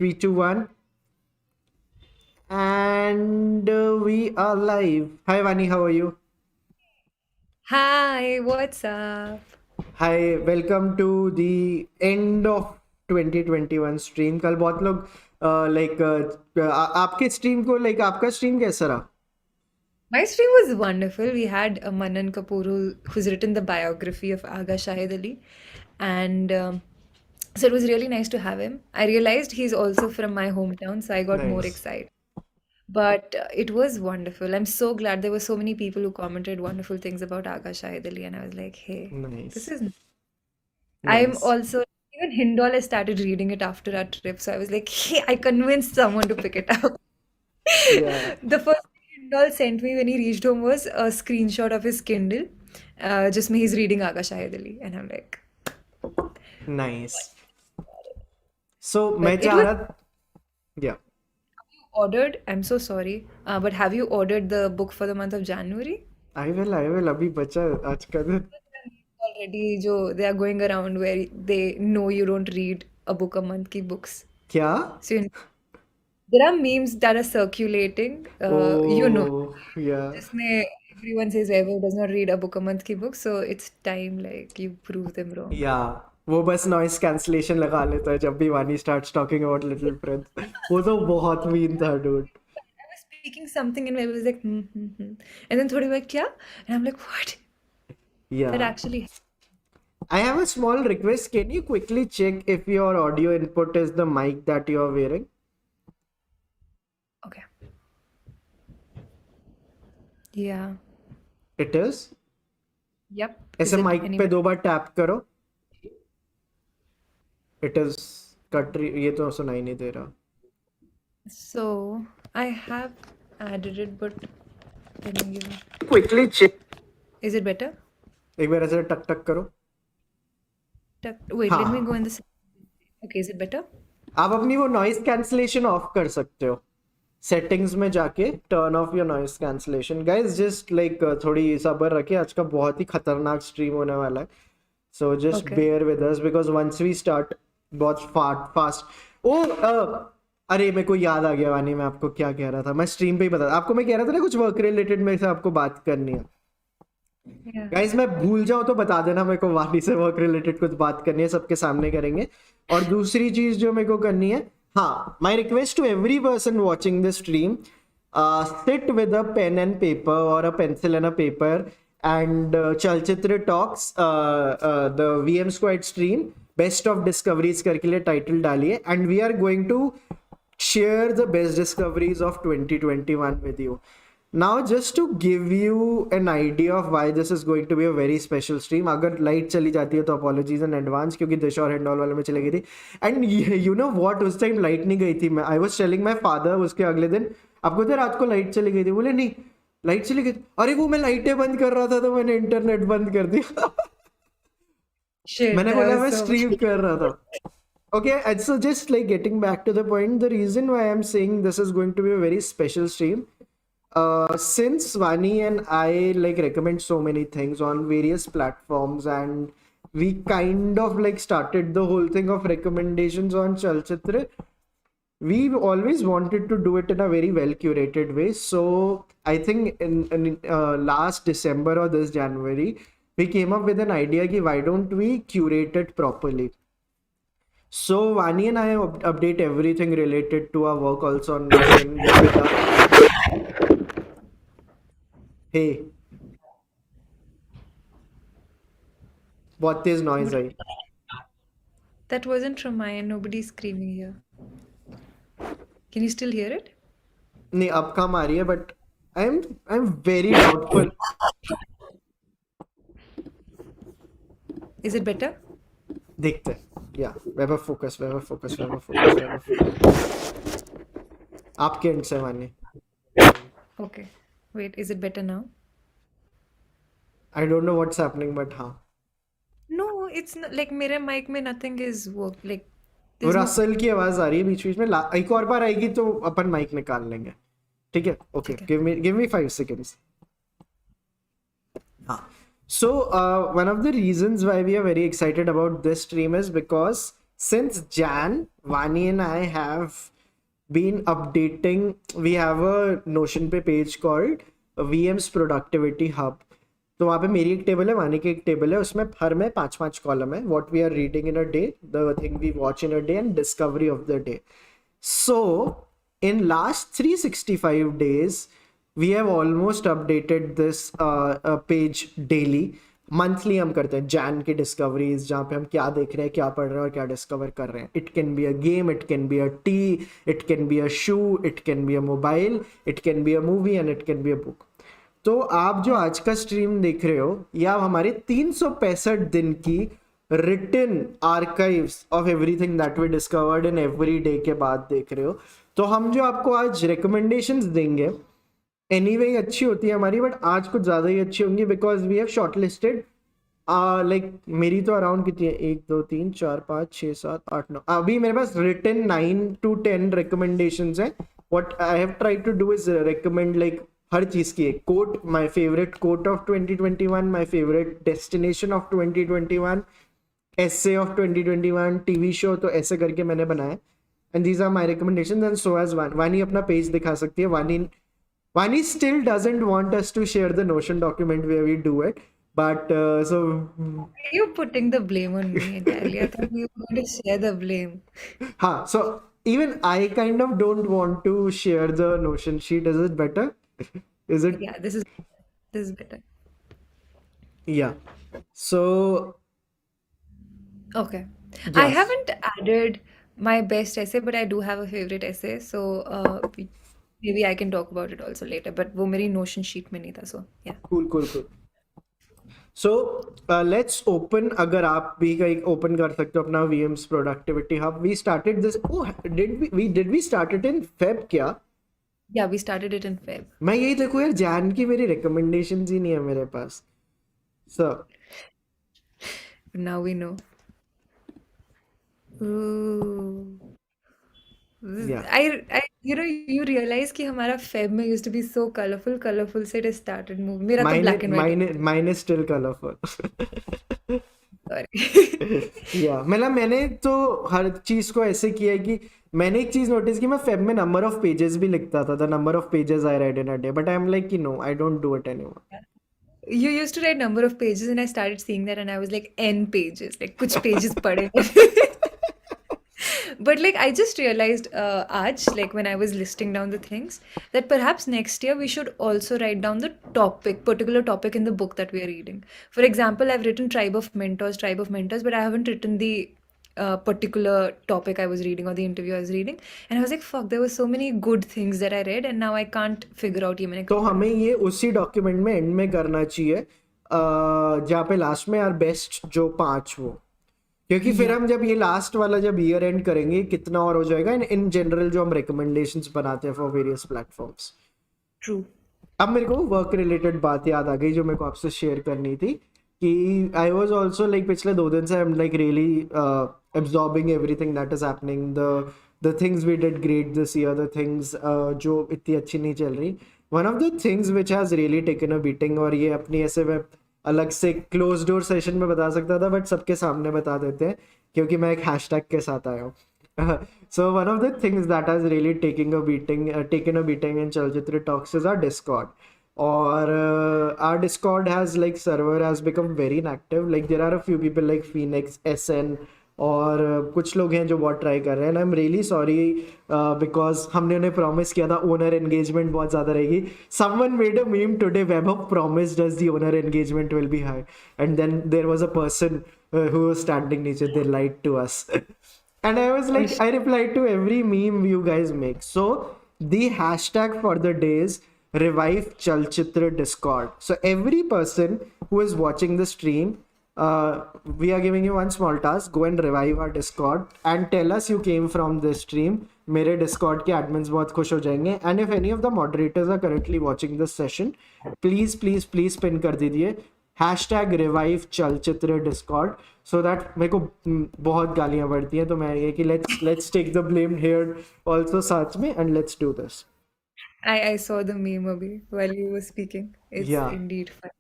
Three, two, one, and we are live. Hi, Vani, how are you? Hi, what's up? Hi, welcome to the end of 2021 stream. कल बहुत लोग आपके stream को आपका stream कैसा रहा? My stream was wonderful. We had Manan Kapoor, who's written the biography of Aga Shahid Ali, and so it was really nice to have him. I realized he's also from my hometown, so I got more Nice, excited. But it was wonderful. I'm so glad there were so many people who commented wonderful things about Aga Shahid Ali, and I was like, hey, this nice, is. I'm nice. also even Hindol. I started reading it after our trip, so I was like, hey, I convinced someone to pick it up. Yeah, The first thing Hindal sent me when he reached home was a screenshot of his Kindle. Just me, he's reading Aga Shahid Ali, and I'm like, nice. So मैं but it चाह was रहा, yeah. ordered. I'm so sorry, but have you ordered the book for the month of January? I will. अभी बचा आज का दिन. Already, जो they are going around where they know you don't read a book a month की books. क्या? So there are memes that are circulating. You know, Oh, yeah. जिसमें everyone says Vaibhav does not read a book a month की book, so it's time like you prove them wrong. या वो बस noise cancellation लगा लेता है जब भी वानी starts talking about little Prince. वो तो बहुत मीन था dude. I was speaking something and Vaibhav was like, and then थोड़ी बार क्या? And I'm like, what? या That actually. I have a small request. Can you quickly check if your audio input is the mic that you are wearing? Okay. Yeah. It is. Yep. Is ऐसे it mic any पे better? दो बार tap करो. It is cut रही. ये तो सुनाई नहीं दे रहा. So I have added it, but let me give it. Quickly check. Is it better? एक बार ऐसे टक टक करो. Wait, let me go हाँ. in the. Okay, is it better? आप अपनी वो नॉइस कैंसलेशन ऑफ कर सकते हो सेटिंग्स में जाके. Turn off your noise cancellation guys. Just थोड़ी सब्र रखिए. आज का बहुत ही खतरनाक स्ट्रीम होने वाला है. So just Okay. Bear with us because once we start बहुत फास्ट. ओ अरे मेरे को याद आ गया वानी. मैं आपको क्या कह रहा था. मैं स्ट्रीम पे ही बता आपको. मैं कह रहा था ना कुछ वर्क रिलेटेड मेरे से आपको बात करनी है. Yeah. गाइस मैं भूल जाऊं तो बता देना मेरे को. वानी से वर्क रिलेटेड कुछ बात करनी है. सबके सामने करेंगे. और दूसरी चीज जो मेरे को करनी है. हाँ, my request to every person watching this stream, sit with a pen and paper or a pencil and a paper and Chalchitra Talks, the VM Squad stream, best of discoveries करके लिए टाइटल डालिए. and we are going to share the best discoveries of 2021 with you. Now, just to give you an idea of why this is going to be a very special stream, अगर light चली जाती है तो apologies in advance क्योंकि दिशा और हिंडॉल वाले में चली गई थी. एंड यू नो व्हाट, उस टाइम लाइट नहीं गई थी. मैं I was telling my father उसके अगले दिन, आपको तो रात को लाइट चली गई थी. बोले नहीं लाइट चली गई. अरे वो मैं लाइटें बंद कर रहा था तो मैंने इंटरनेट बंद कर दिया. Shit, मैंने that बोला was मैं so. स्ट्रीम कर रहा था. Okay, and so just getting back to the point, the reason why I'm saying this is going to be a very special stream, since Vani and I recommend so many things on various platforms, and we kind of started the whole thing of recommendations on Chalchitra. We've always wanted to do it in a very well curated way. So I think in last December or this January, we came up with an idea कि why don't we curate it properly. So Vani and I update everything related to our work also on LinkedIn with hey, बहुत तेज noise What? I. That wasn't from my end. Nobody's screaming here. Can you still hear it? नहीं अब कम आ रही है but I'm very doubtful. Is it better? देखते हैं. Yeah, वैभव focus, वैभव focus, वैभव focus, वैभव focus. आपके end से वानी. Okay. Wait, is it better now? I don't know what's happening but हाँ. No, it's not like मेरे mic में nothing is work. Like वो there's no. Russell की आवाज आ रही है बीच बीच में. एक और बार आएगी तो अपन माइक निकाल लेंगे. ठीक है. ओके, ठीक है. give me 5 seconds. हाँ. So one of the reasons why we are very excited about this stream is because since Jan, Vani and I have been updating. We have a Notion पे page called VM's Productivity Hub. तो वहाँ पे मेरी एक table है, वानी की एक टेबल है, उसमें हर में 5-5 कॉलम है. What we are reading in a day, the thing we watch in a day and discovery of the day. So in last 365 days we have almost updated this page daily. Monthly हम करते हैं जैन की discoveries, जहाँ पे हम क्या देख रहे हैं, क्या पढ़ रहे हैं और क्या डिस्कवर कर रहे हैं. It can be a game, it can be a T, it can be a shoe, it can be a mobile, it can be a movie and it can be a book. तो आप जो आज का stream देख रहे हो, या आप हमारे 365 दिन की written archives of everything that we discovered in every day के बाद देख रहे हो. तो हम जो आपको आज रिकमेंडेशंस देंगे, एनीवे अच्छी होती है हमारी, बट आज कुछ ज़्यादा ही अच्छी होंगी because we have shortlisted. Like मेरी तो अराउंड कितनी है, 1 2 3 4 5 6 7 8 9, अभी मेरे पास रिटन 9 to 10 रिकमेंडेशंस हैं. What I have tried to do is recommend like हर चीज की एक quote, my favourite quote of 2021, my favourite destination of 2021, essay of 2021, TV show. तो ऐसे करके मैंने बनाया and these are my recommendations. And so as Vani अपना पेज दिखा सकती है. Vani still doesn't want us to share the Notion document where we do it, but so Are you putting the blame on me entirely? I thought we were going to share the blame. so even I kind of don't want to share the Notion sheet. Is it better? Is it? Yeah, this is better. Yeah. So Okay. I yes. haven't added my best essay, but I do have a favorite essay. So maybe I can talk about it also later. But वो मेरी Notion sheet में नहीं था, so yeah. Cool. So let's open. अगर आप भी कहीं open कर सकते हो अपना VM's Productivity Hub. We started this. Oh, did we start it in Feb क्या? Yeah, we started it in Feb. मैं यही देखो यार, जैन की मेरी recommendations ही नहीं है मेरे पास. So But now we know. Ooh. yeah. You realize कि हमारा Feb में used to be so colorful से it started moving. मेरा तो black and white. Mine is still colorful. Sorry. या मतलब मैंने तो हर चीज को ऐसे किया है कि मैंने एक चीज नोटिस की, मैं फेब में नंबर ऑफ पेजेस भी लिखता था, the number of pages I read in a day, but I am like कि no, I don't do it anymore. You used to write number of pages and I started seeing that and I was like N pages, like कुछ pages पढ़े. But like I just realized आज, like when I was listing down the things, that perhaps next year we should also write down the particular topic in the book that we are reading. For example, I've written Tribe of Mentors, but I haven't written the particular topic I was reading or the interview I was reading. And I was like, fuck, there were so many good things that I read and now I can't figure out ये मैंने तो कब पढ़ा. हमें ये उसी document में and में करना चाहिए, जहाँ पे लास्ट में यार बेस्ट जो 5 वो, क्योंकि फिर हम जब ये लास्ट वाला जब ईयर एंड करेंगे कितना और हो जाएगा इन जनरल जो हम रिकमेंडेशंस बनाते हैं फॉर वेरियस प्लेटफॉर्म्स. True. अब मेरे को वर्क रिलेटेड बात याद आ गई जो मेरे को आपसे शेयर करनी थी कि आई वाज आल्सो लाइक पिछले 2 दिन से आई am like really absorbing everything that is happening, the things we did great this year, the things जो इतनी अच्छी नहीं चल रही. One of the things which has really taken a beating, और ये अपनी ऐसे मैं अलग से क्लोज डोर सेशन में बता सकता था, बट सबके सामने बता देते हैं क्योंकि मैं एक हैशटैग के साथ आया हूँ. So one of the things that has really taken a beating in Chalchitra Talks is our Discord. Or our Discord has like server has become very inactive. Like there are a few people like Phoenix, SN, और कुछ लोग हैं जो बहुत try कर रहे हैं. I am really sorry because हमने उन्हें प्रॉमिस किया था ओनर एंगेजमेंट बहुत ज़्यादा रहेगी. Someone made a meme today, Vaibhav promised us the owner engagement will be high, and then there was a person who was standing नीचे, they lied to us. And I was like, I replied to every meme you guys make. So the hashtag for the day is revive Chalchitra Discord. So every person who is watching the stream, we are giving you one small task. Go and revive our Discord and tell us you came from this stream. मेरे Discord के admins बहुत खुश हो जाएंगे. And if any of the moderators are currently watching this session, please pin कर दीजिए hashtag revive Chalchitra Discord, so that मेरे को बहुत गालियाँ पड़ती हैं, तो मैं ये कि let's take the blame here also साथ में, and let's do this. I saw the meme abhi while you were speaking. It's Yeah. indeed fun.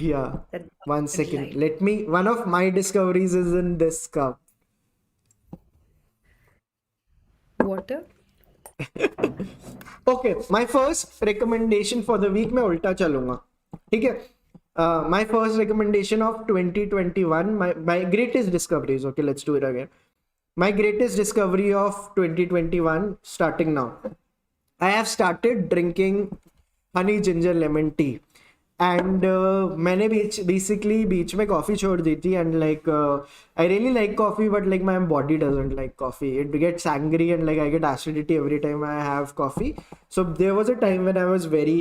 Yeah. That One that second. line. One of my discoveries is in this cup. water. Okay, my first recommendation for the week, मैं उल्टा चलूंगा, ठीक है? My first recommendation of 2021, my greatest discoveries. Okay, let's do it again. My greatest discovery of 2021, starting now. I have started drinking honey ginger lemon tea. And मैंने basically बीच में coffee छोड़ दी थी, and like I really like coffee, but like my body doesn't like coffee. It gets angry and like I get acidity every time I have coffee. So there was a time when I was very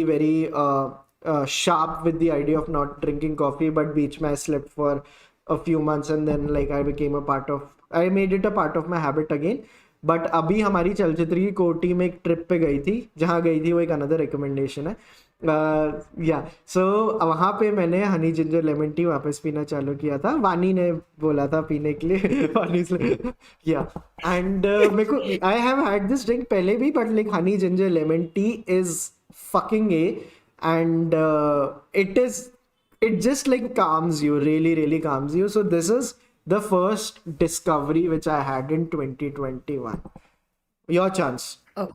sharp with the idea of not drinking coffee, but बीच में I slept for a few months, and then like I made it a part of my habit again. But अभी हमारी चलचित्र की कोटी में एक trip पे गई थी, जहाँ गई थी वो एक अनदर रिकमेंडेशन है. या सो वहाँ पे मैंने हनी जिंजर लेमन टी वापस पीना चालू किया था. वानी ने बोला था पीने के लिए. वानी से या एंड मेरे को I have had this drink पहले भी, but like Honey ginger lemon tea is fucking A, and it just like calms you, really calms you. So this is the first discovery which I had in 2021. Your chance. Oh.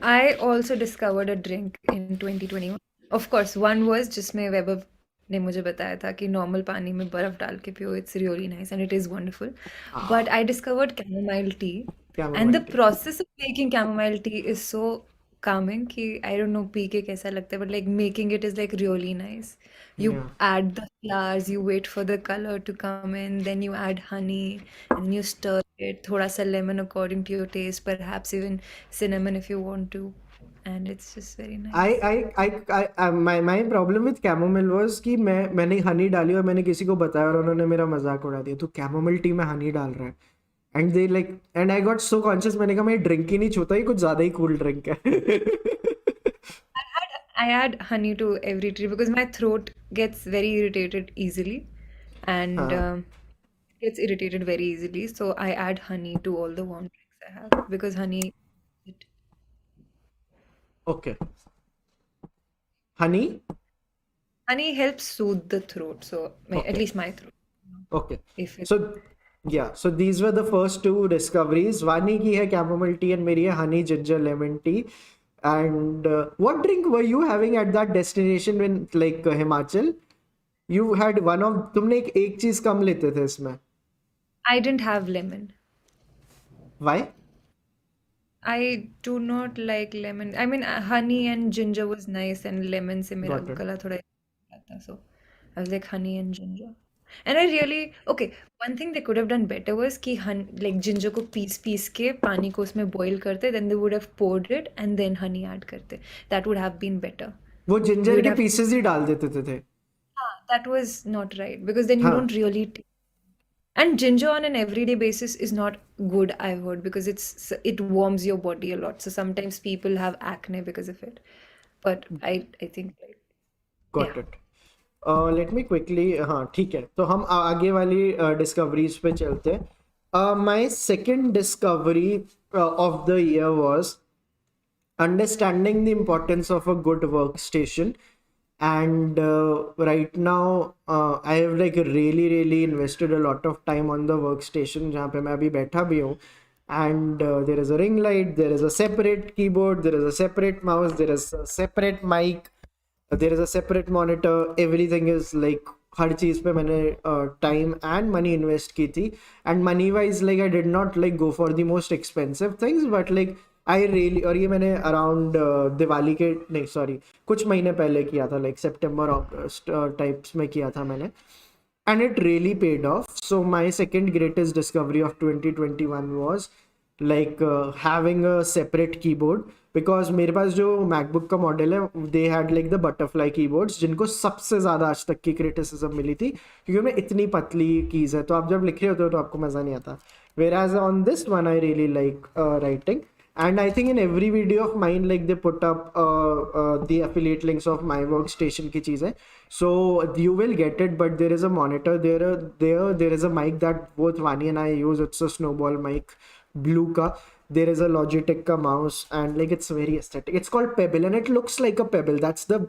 I also discovered a drink in 2021. Of course, one was जिसमें वैभव ने मुझे बताया था कि normal पानी में बर्फ डाल के पियो, it's really nice and it is wonderful. But I discovered chamomile tea, and the process of making chamomile tea is so calming कि I don't know पी के कैसा लगता है, but like making it is like really nice. You add the flowers, you wait for the color to come in, then you add honey, and you stir it. थोड़ा सा lemon according to your taste, perhaps even cinnamon if you want to, and it's just very nice. My problem with chamomile was कि मैंने हनी डाली और मैंने किसी को बताया और उन्होंने मेरा मजाक उड़ा दिया, तो chamomile टी में हनी डाल रहा है. And I got so conscious, मैंने कहा मैं ड्रिंक ही नहीं छूता, ये कुछ ज्यादा ही कूल ड्रिंक है. I add honey to every tea because my throat gets very irritated easily, and gets irritated very easily. So I add honey to all the warm drinks I have because it, Okay. Honey? honey helps soothe the throat. So at Okay. least my throat. Okay. If it, So yeah, so these were the first two discoveries. वानी की है chamomile tea and मेरी है honey ginger lemon tea. And what drink were you having at that destination when like Himachal? You had one of, तुमने एक चीज कम लेते थे इसमें. I didn't have lemon. Why? I do not like lemon. I mean, honey and ginger was nice, and lemon से मेरा Got it. गला थोड़ा आता. So I was like honey and ginger. And I really, okay, one thing they could have done better was कि like ginger को piece के पानी को उसमें boil करते, then they would have poured it and then honey add करते. That would have been better. वो ginger You'd के have, पीसेस ही डाल देते थे. that was not right because then you हाँ. don't really and ginger on an everyday basis is not good, I've heard, because it warms your body a lot. So sometimes people have acne because of it. But I think like Got yeah. it. Let me quickly, हाँ ठीक है, तो हम आगे वाली discoveries पे चलते हैं. My second discovery of the year was understanding the importance of a good workstation. And right now I have like really invested a lot of time on the workstation जहाँ पे मैं अभी बैठा भी हूँ. And there is a ring light, there is a separate keyboard, there is a separate mouse, there is a separate mic, there is a separate monitor. Everything is like हर चीज पे मैंने टाइम एंड मनी इन्वेस्ट की थी. And money wise like I did not like go for the most expensive things, but like I really, और ये मैंने around Diwali के नहीं सॉरी कुछ महीने पहले किया था, लाइक सितंबर अगस्त टाइप्स में किया था मैंने. And it really paid off. So my second greatest discovery of 2021 was like having a separate keyboard, because मेरे पास जो MacBook का मॉडल है they had like the butterfly keyboards जिनको सबसे ज़्यादा आज तक की criticism मिली थी क्योंकि उनमें इतनी पतली कीज़ है, तो आप जब लिख रहे होते हो तो आपको मज़ा नहीं आता. Whereas on this one I really like writing. And I think in every video of mine, like they put up the affiliate links of my workstation की चीज़ें. So you will get it, but there is a monitor, there is a mic that both Vaani and I use. It's a snowball mic, blue का. There is a Logitech का mouse, and like it's very aesthetic. It's called Pebble and it looks like a pebble. That's the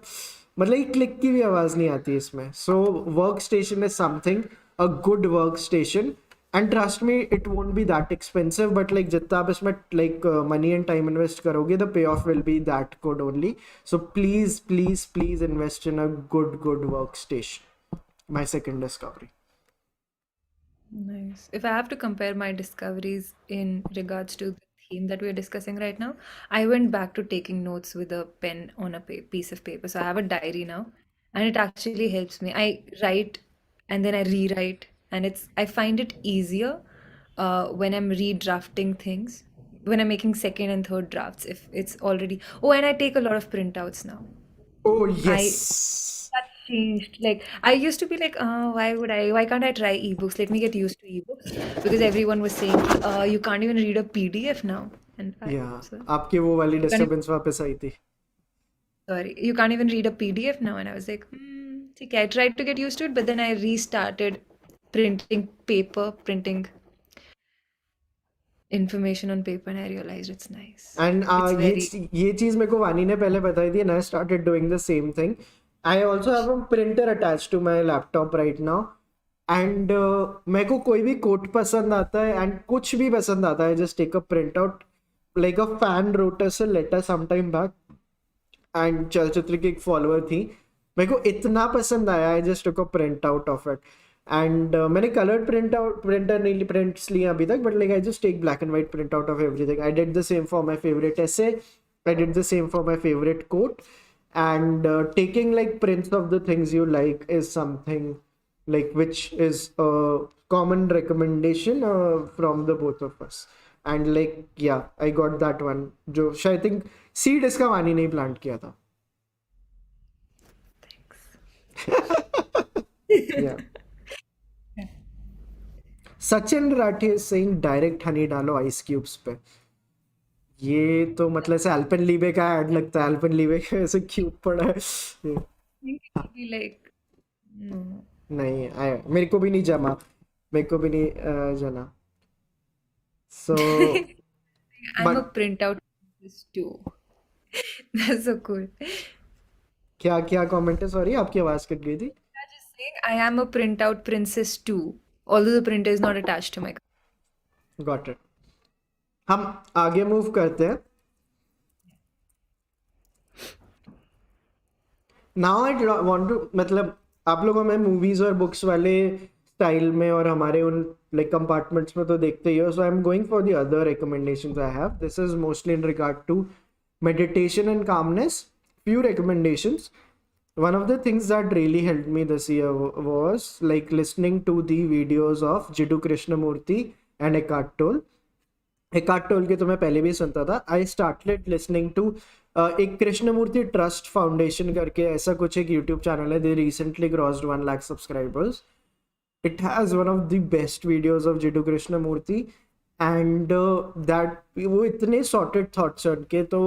मतलब click की भी आवाज़ नहीं आती इसमें. So workstation is something, a good workstation And trust me, it won't be that expensive, but like जितना आप इसमें like money and time invest करोगे, the payoff will be that good only. So please invest in a good workstation. My second discovery. Nice. If I have to compare my discoveries in regards to the theme that we're discussing right now, I went back to taking notes with a pen on a piece of paper. So I have a diary now, and it actually helps me. I write and then I rewrite, and I find it easier when I'm redrafting things, when I'm making second and third drafts, if it's already. Oh, and I take a lot of printouts now. Oh I yes. that changed. Like I used to be like, why can't I try ebooks? Let me get used to ebooks because everyone was saying, you can't even read a PDF now. And I Yeah. so आपकी वो वाली you can't even, disturbance वापस आई थी. sorry, you can't even read a PDF now. And I was like, okay, I tried to get used to it, but then I restarted printing information on paper, and I realized it's nice. And It's very ये चीज मेरे को वानी ने पहले बताई थी, and I started doing the same thing. I also have a printer attached to my laptop right now. And मेरे को कोई भी कोट पसंद आता है and कुछ भी पसंद आता है, just take a print out. Like a fan wrote us a letter sometime back, and चलचित्र की एक फॉलोअर थी. मेरे को इतना पसंद आया, I just took a print out of it. And मैंने कलर्ड प्रिंटर नहीं प्रिंट्स लिए अभी तक, but like I just take black and white print out of everything. I did the same for my favourite essay. I did the same for my favorite quote. And taking like prints of the things you like is something like which is a common recommendation from the both of us. And like yeah, I got that one जो शायद think seed इसका वानी नहीं plant किया था. Yeah. Sachin Rathi is saying direct Honey डालो ice cubes पे. ये तो मतलब से अल्पेनलीबे का ऐड लगता है. अल्पेनलीबे का ऐसे क्यूब पड़ा है. think it will be like no. नहीं मेरे को भी नहीं जमा. मेरे को भी नहीं जना. सो I'm a but printout this too. That's so cool. क्या क्या कमेंट है, सॉरी आपकी आवाज कट गई थी. I just saying I am a printout princess too, although the printer is not attached to my. Got it. हम आगे move करते हैं. नाउ आई वांट टू मतलब आप लोगों में मूवीज और बुक्स वाले स्टाइल में और हमारे उन लाइक कंपार्टमेंट्स में तो देखते ही हो. So I am going for the other recommendations I have. This is mostly in regard to meditation and calmness. Few recommendations. One of the things that really helped me this year was like listening to the videos of Jiddu Krishnamurti and Eckhart Tolle. Eckhart Tolle के तो मैं पहले भी सुनता था. I started listening to एक Krishnamurthy trust foundation करके ऐसा कुछ एक यूट्यूब चैनल है. They recently crossed 1 lakh subscribers. It has one of the best videos of Jiddu Krishnamurti. And that वो इतने sorted thoughts हैं उनके. तो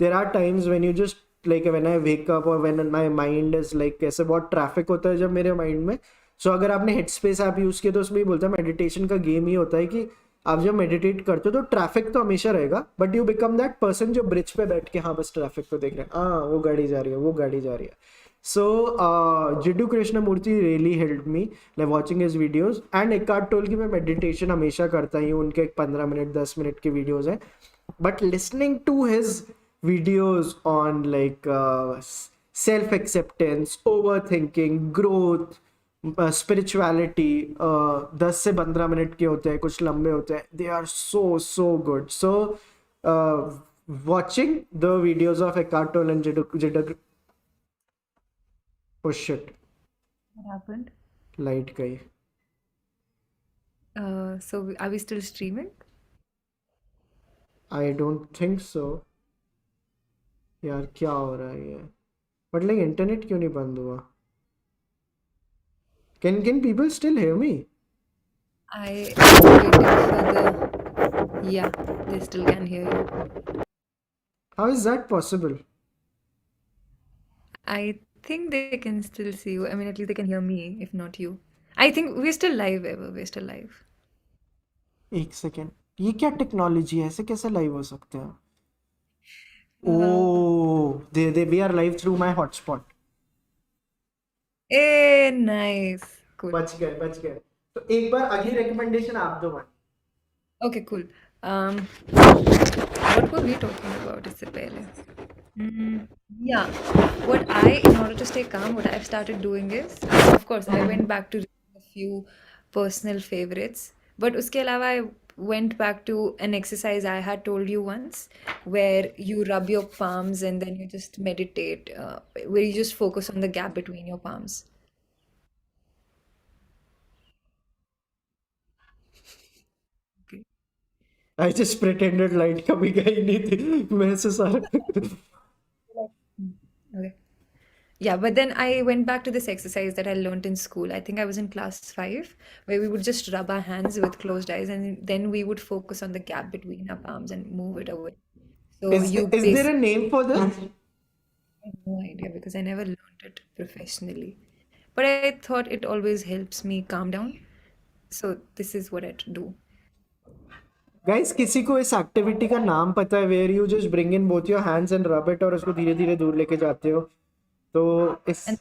there are times when you just like when I wake up or when my mind is like ऐसे बहुत traffic होता है जब मेरे माइंड में. सो अगर आपने हेडस्पेस ऐप यूज़ किया तो उसमें ही बोलता है मेडिटेशन का गेम ही होता है कि आप जब मेडिटेट करते हो तो ट्रैफिक तो हमेशा रहेगा, but you become that person जो ब्रिज पे बैठ के हाँ बस ट्रैफिक को देख रहे हैं. हाँ वो गाड़ी जा रही है, वो गाड़ी जा रही है. So Jiddu Krishnamurti really helped me like watching his videos. And Eckhart Tolle की मैं meditation हमेशा करता ही हूँ. उनके 15 मिनट 10 मिनट के videos हैं. But listening to his videos on like self-acceptance, overthinking, growth, spirituality, 10 से 15 मिनट के होते हैं, कुछ लंबे होते हैं. They are so good. So watching the videos of Eckhart Tolle and Jiddu Oh shit, What happened? Light गई. So are we still streaming? I don't think so. यार क्या हो रहा है ये. बट लाइक इंटरनेट क्यों नहीं बंद हुआ. Can people still hear me. I am waiting for the. Yeah, they still can hear you. How is that possible. I think they can still see you. I mean, at least they can hear me, if not you. I think we're still live, Ever. We're still live. एक second. ये क्या technology है, ऐसे कैसे live हो सकते हैं. Well, oh they we are live through my hotspot. eh, nice. Cool. बच गए. तो एक बार अगली रिकमेंडेशन आप दो भाई। Okay, cool. What were we talking about इससे पहले? Mm, yeah. What in order to stay calm, what I've started doing is, of course, I went back to reading a few personal favorites, but उसके अलावा I went back to an exercise I had told you once, where you rub your palms and then you just meditate, where you just focus on the gap between your palms. Okay. I just pretended light कभी गई नहीं थी मैं से सारा Okay. Yeah, but then I went back to this exercise that I learned in school. I think I was in class 5, where we would just rub our hands with closed eyes and then we would focus on the gap between our palms and move it away. So you is there a basically name for this? have no idea because I never learned it professionally. But I thought it always helps me calm down. So this is what I do. Guys किसी को इस activity का नाम पता है where you just bring in both your hands and rub it और उसको धीरे धीरे दूर लेके जाते हो तो इस And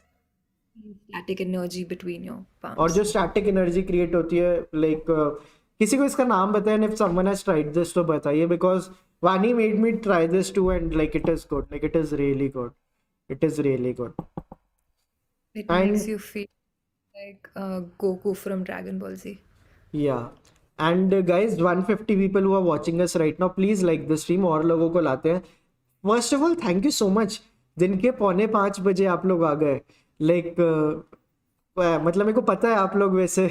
static energy between your और palms. जो स्टैटिक एनर्जी क्रिएट होती है लाइक किसी को इसका नाम पता है and if someone has tried this तो बताइए because Vani made me try this too and like it is good like it is really good it is really good It makes and you feel like Goku from Dragon Ball Z. yeah and guys 150 people who are watching us right now please like the stream और लोगों को लाते हैं first of all thank you so much दिन के 4:45 आप लोग आ गए like मतलब मेरे को पता है आप लोग वैसे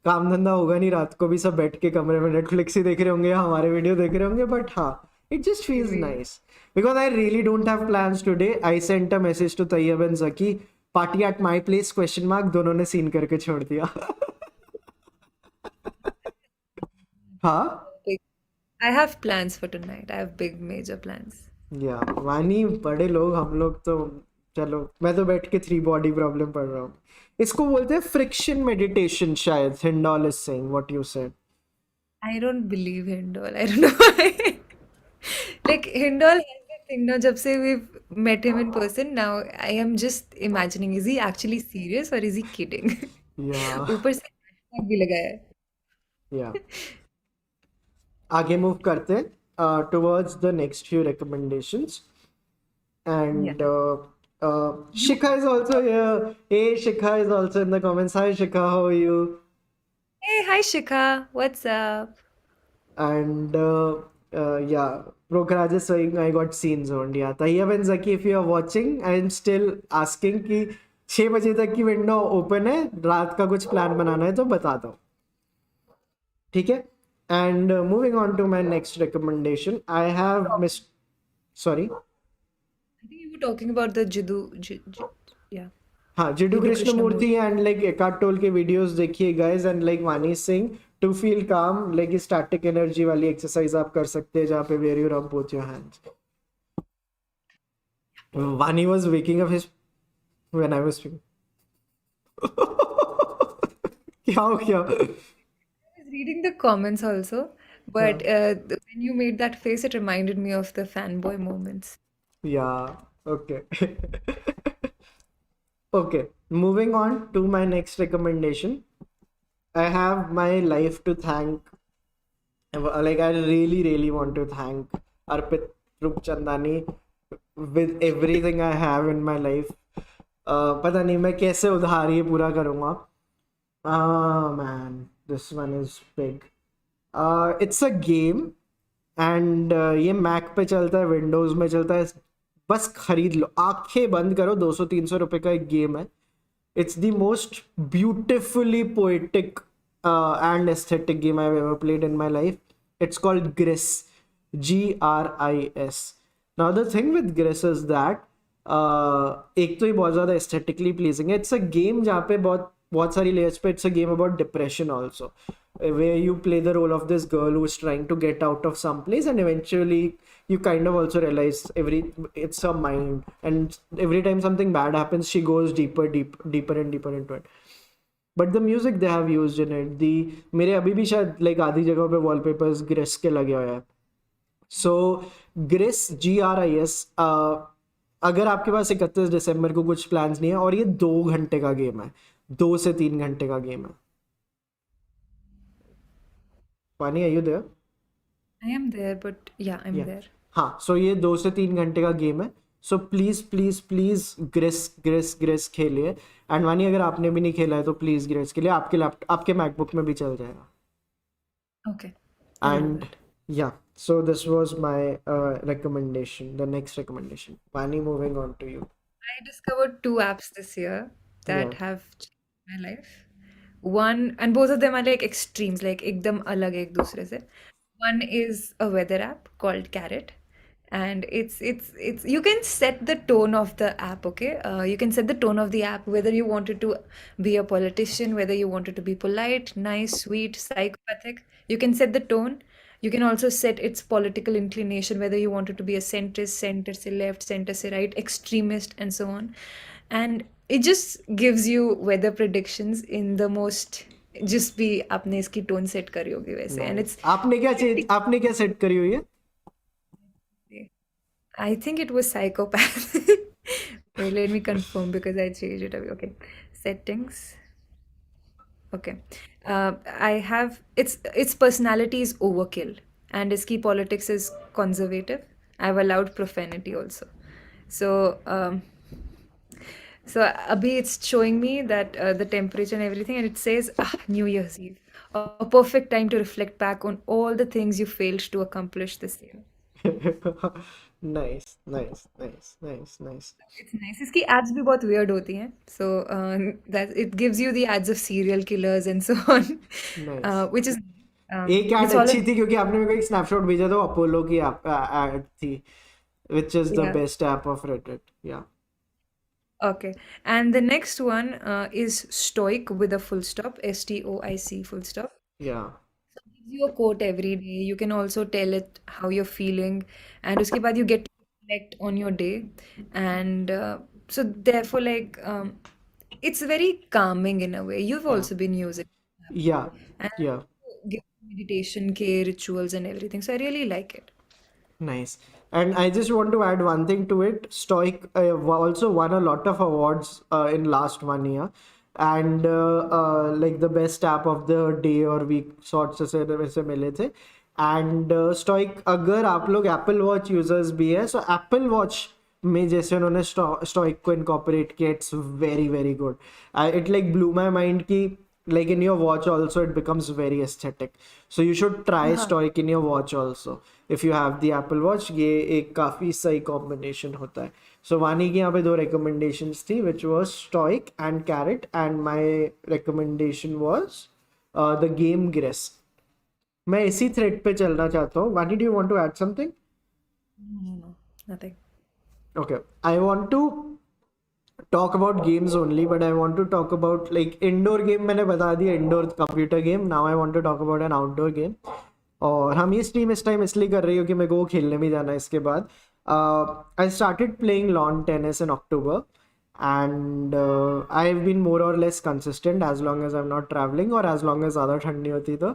काम धंधा होगा नहीं रात को भी सब बैठ के कमरे में नेटफ्लिक्स ही देख रहे होंगे या हमारे वीडियो देख रहे होंगे बट हाँ it just feels nice because I really don't have plans today I sent a message to Tayyab and Zaki party at my place question mark दोनों ने सीन करके छोड़ दिया हाँ Big. I have plans for tonight. I have big major plans. या वानी बड़े लोग हम लोग तो चलो मैं तो बैठ के 3 बॉडी प्रॉब्लम पढ़ रहा हूँ इसको बोलते हैं फ्रिक्शन मेडिटेशन शायद Hindol is saying what you said I don't believe Hindol. I don't know why. Like Hindol has that thing now. जब से we've met him in person, now I am just imagining, is he actually serious or is he kidding? या ऊपर से hashtag भी लगाया है. या आगे मूव करते हैं towards the next few recommendations Yeah. and Shikha is also here. Hey, Shikha is also in the comments. Hi, Shikha, how are you? Hey, hi Shikha. What's up? And yeah, Prokhraj is saying I got scene zoned. Yeah, Tayyab and Zaki, if you are watching, I am still asking कि 6 बजे तक की window open है रात का कुछ plan बनाना है तो बता दो ठीक है and moving on to my next recommendation I have missed sorry I think you were talking about the yeah, हाँ Jiddu Jiddu Krishnamurti and like Eckhart Tolle के वीडियोस देखिए guys and like Vani Singh to feel calm like static energy वाली exercise आप कर सकते हैं जहाँ पे where you rub both your hands Vani was waking up his when I was speaking क्या हो गया I was reading the comments also, but when you made that face, it reminded me of the fanboy moments. या okay okay moving on to my next recommendation I have my life to thank like I really want to thank Arpit Rupchandani with everything I have in my life पता नहीं मैं कैसे उधार ये पूरा करूँगा man this one is big it's a game and ये Mac पे चलता है विंडोज में चलता है बस खरीद लो आंखें बंद करो 200-300 रुपए का एक गेम है it's the most beautifully poetic and aesthetic game I have ever played in my life it's called Gris GRIS now the thing with Gris is that एक तो ये बहुत ज़्यादा एस्थेटिकली प्लीजिंग है इट्स अ गेम जहाँ पे बहुत सारी लेयर्स पे it's a game about depression also where you play the role of this girl who is trying to get out of some place and eventually you kind of also realize it's her mind and every time something bad happens she goes deeper and deeper into it but the music they have used in it मेरे अभी भी शायद like आधी जगहों पे wallpapers grease के लगे हुए हैं so ग्रिस GRIS अगर आपके पास 31 दिसंबर को कुछ प्लान्स नहीं है और ये 2 घंटे का गेम है 2 से 3 घंटे का गेम है Vani, are you there? I am there, but yeah, I'm Yeah. there. हाँ, so ये 2 से 3 घंटे का गेम है. So please please please grace grace grace खेलिए. एंड वानी, अगर आपने भी नहीं खेला है तो प्लीज ग्रेस खेलिए. आपके लैपटॉप, आपके मैकबुक में भी चल जाएगा. Okay, I'll do And that. yeah, so this was my recommendation. The next recommendation. Vani, moving on to you. I discovered two apps this year Yeah. that have changed my life. One, and both of them are like extremes, like ekdam alag ek dusre se. One is a weather app called Carrot, and it's you can set the tone of the app, okay? You can set the tone of the app whether you wanted to be a politician, whether you wanted to be polite, nice, sweet, psychopathic. You can set the tone. You can also set its political inclination, whether you wanted to be a centrist, center se left, center se right, extremist, and so on. And it just gives you weather predictions in the most just भी आपने इसकी tone set करी होगी वैसे and Nice. it's आपने क्या set करी हुई है? I think it was psychopath. Wait, let me confirm because I changed it away. Okay, settings. Okay, I have its personality is overkill and its key politics is conservative. I've allowed profanity also. So so abhi it's showing me that the temperature and everything, and it says New Year's Eve, a perfect time to reflect back on all the things you failed to accomplish this year. Nice, nice, nice, nice, nice. It's nice. इसकी ads भी बहुत weird होती हैं. So that it gives you the ads of serial killers and so on, Nice. which is एक add it's all अच्छी थी क्योंकि आपने मेरे को एक स्नैपशॉट भेजा था, अपोलो की ऐड थी, which is the yeah. best app of Reddit. Yeah. Okay. And the next one is Stoic with a full stop, STOIC full stop. Yeah. Gives you a quote every day. You can also tell it how you're feeling, and उसके बाद you get to reflect on your day, and so therefore like it's very calming in a way. You've Yeah. also been using it, Yeah. and Yeah. give meditation, care, rituals, and everything. So I really like it. Nice. And I just want to add one thing to it. Stoic also won a lot of awards in last 1 year, and like the best app of the day or week sorts से वैसे मिले थे. And Stoic, अगर आप लोग Apple Watch users भी है, so Apple Watch में जैसे उन्होंने Stoic को incorporate किया, it's very very good. It like blew my mind कि like in your watch also it becomes very aesthetic, so you should try हाँ. Stoic in your watch also if you have the Apple Watch. ये एक काफी सही combination होता है. So वानी की यहाँ पे 2 recommendations थी, which was Stoic and Carrot, and my recommendation was the game Gress. मैं इसी thread पे चलना चाहता हूँ. वानी, do you want to add something? No, nothing. Okay, I want to talk about games only, but I want to talk about like indoor game. मैंने बता दिया indoor computer game. Now I want to talk about an outdoor game. और हम ये stream इस time इसलिए कर रही हो कि मेरे को वो खेलने भी जाना है इसके बाद. I started playing lawn tennis in October, and I have been more और less consistent as long as I am not travelling और एज लॉन्ग एज ज़्यादा ठंड नहीं होती तो.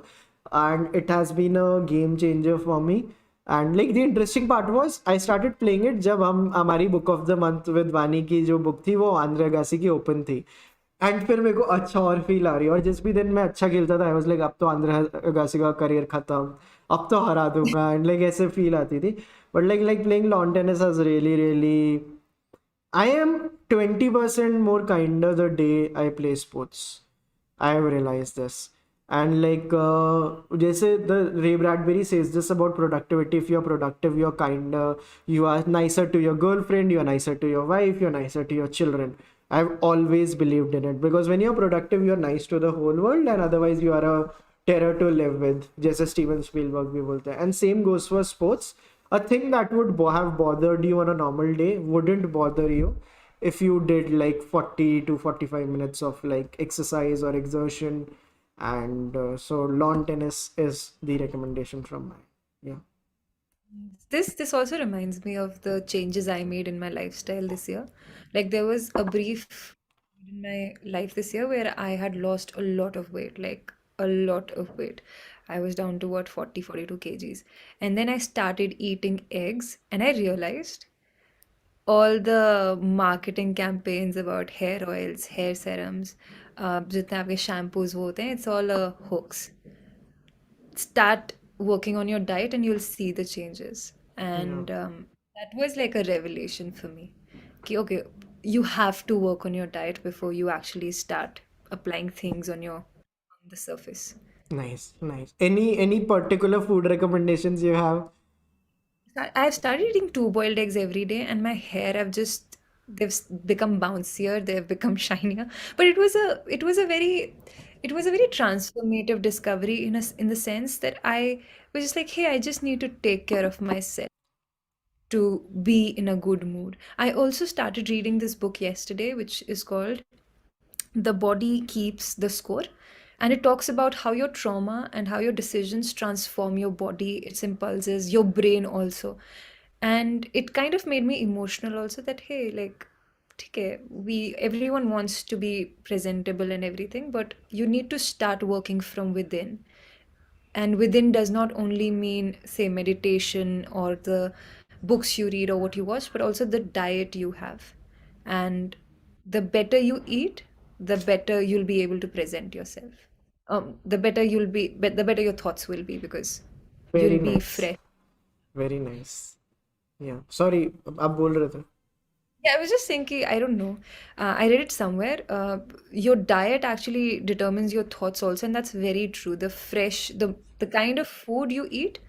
And it has been a game changer for me. And like the interesting part was I started playing it जब हमारी book of the month with Vani की जो बुक थी वो आंध्र अगासी की ओपन थी. एंड फिर मेरे को अच्छा और फील आ रही है, और जिस भी दिन मैं अच्छा खेलता था आई वाज लाइक अब तो आंध्र अगासी का करियर खत्म, अब तो हरा दूंगा, एंड लाइक ऐसे फील आती थी. But like playing lawn tennis has really really, I am 20% more kinder the day I play sports. I have realized this. And like, जैसे the Ray Bradbury says this about productivity. If you're productive, you're kinder. You are nicer to your girlfriend. You're nicer to your wife. You're nicer to your children. I've always believed in it because when you're productive, you're nice to the whole world, and otherwise you are a terror to live with. जैसे Steven Spielberg भी बोलते हैं. And same goes for sports. A thing that would have bothered you on a normal day wouldn't bother you if you did like 40 to 45 minutes of like exercise or exertion. And so lawn tennis is the recommendation from my, yeah. This also reminds me of the changes I made in my lifestyle this year. Like there was a brief in my life this year where I had lost a lot of weight, like a lot of weight. I was down to what 40, 42 kgs. And then I started eating eggs and I realized all the marketing campaigns about hair oils, hair serums, जितने आपके shampoos वो होते हैं, it's all a hoax. start working on your diet and you'll see the changes. Yeah. And that was like a revelation for me. Okay, you have to work on your diet before you actually start applying things on the surface. Nice, nice. Any particular food recommendations you have? I've started eating two boiled eggs every day, and my hair have just become bouncier, they've become shinier. But it was a very transformative discovery in the sense that I was just like, hey, I just need to take care of myself to be in a good mood. I also started reading this book yesterday, which is called The Body Keeps the Score. And it talks about how your trauma and how your decisions transform your body, its impulses, your brain also. And it kind of made me emotional also that, hey, like, okay, everyone wants to be presentable and everything, but you need to start working from within. And within does not only mean, say, meditation or the books you read or what you watch, but also the diet you have. And the better you eat, the better you'll be able to present yourself. The better the better your thoughts will be because Very you'll be nice. fresh. Very nice. Yeah. Sorry, आप बोल रहे थे. Yeah, I was just thinking, I don't know. I read it somewhere. Your diet actually determines your thoughts also, and that's very true. The kind of food you eat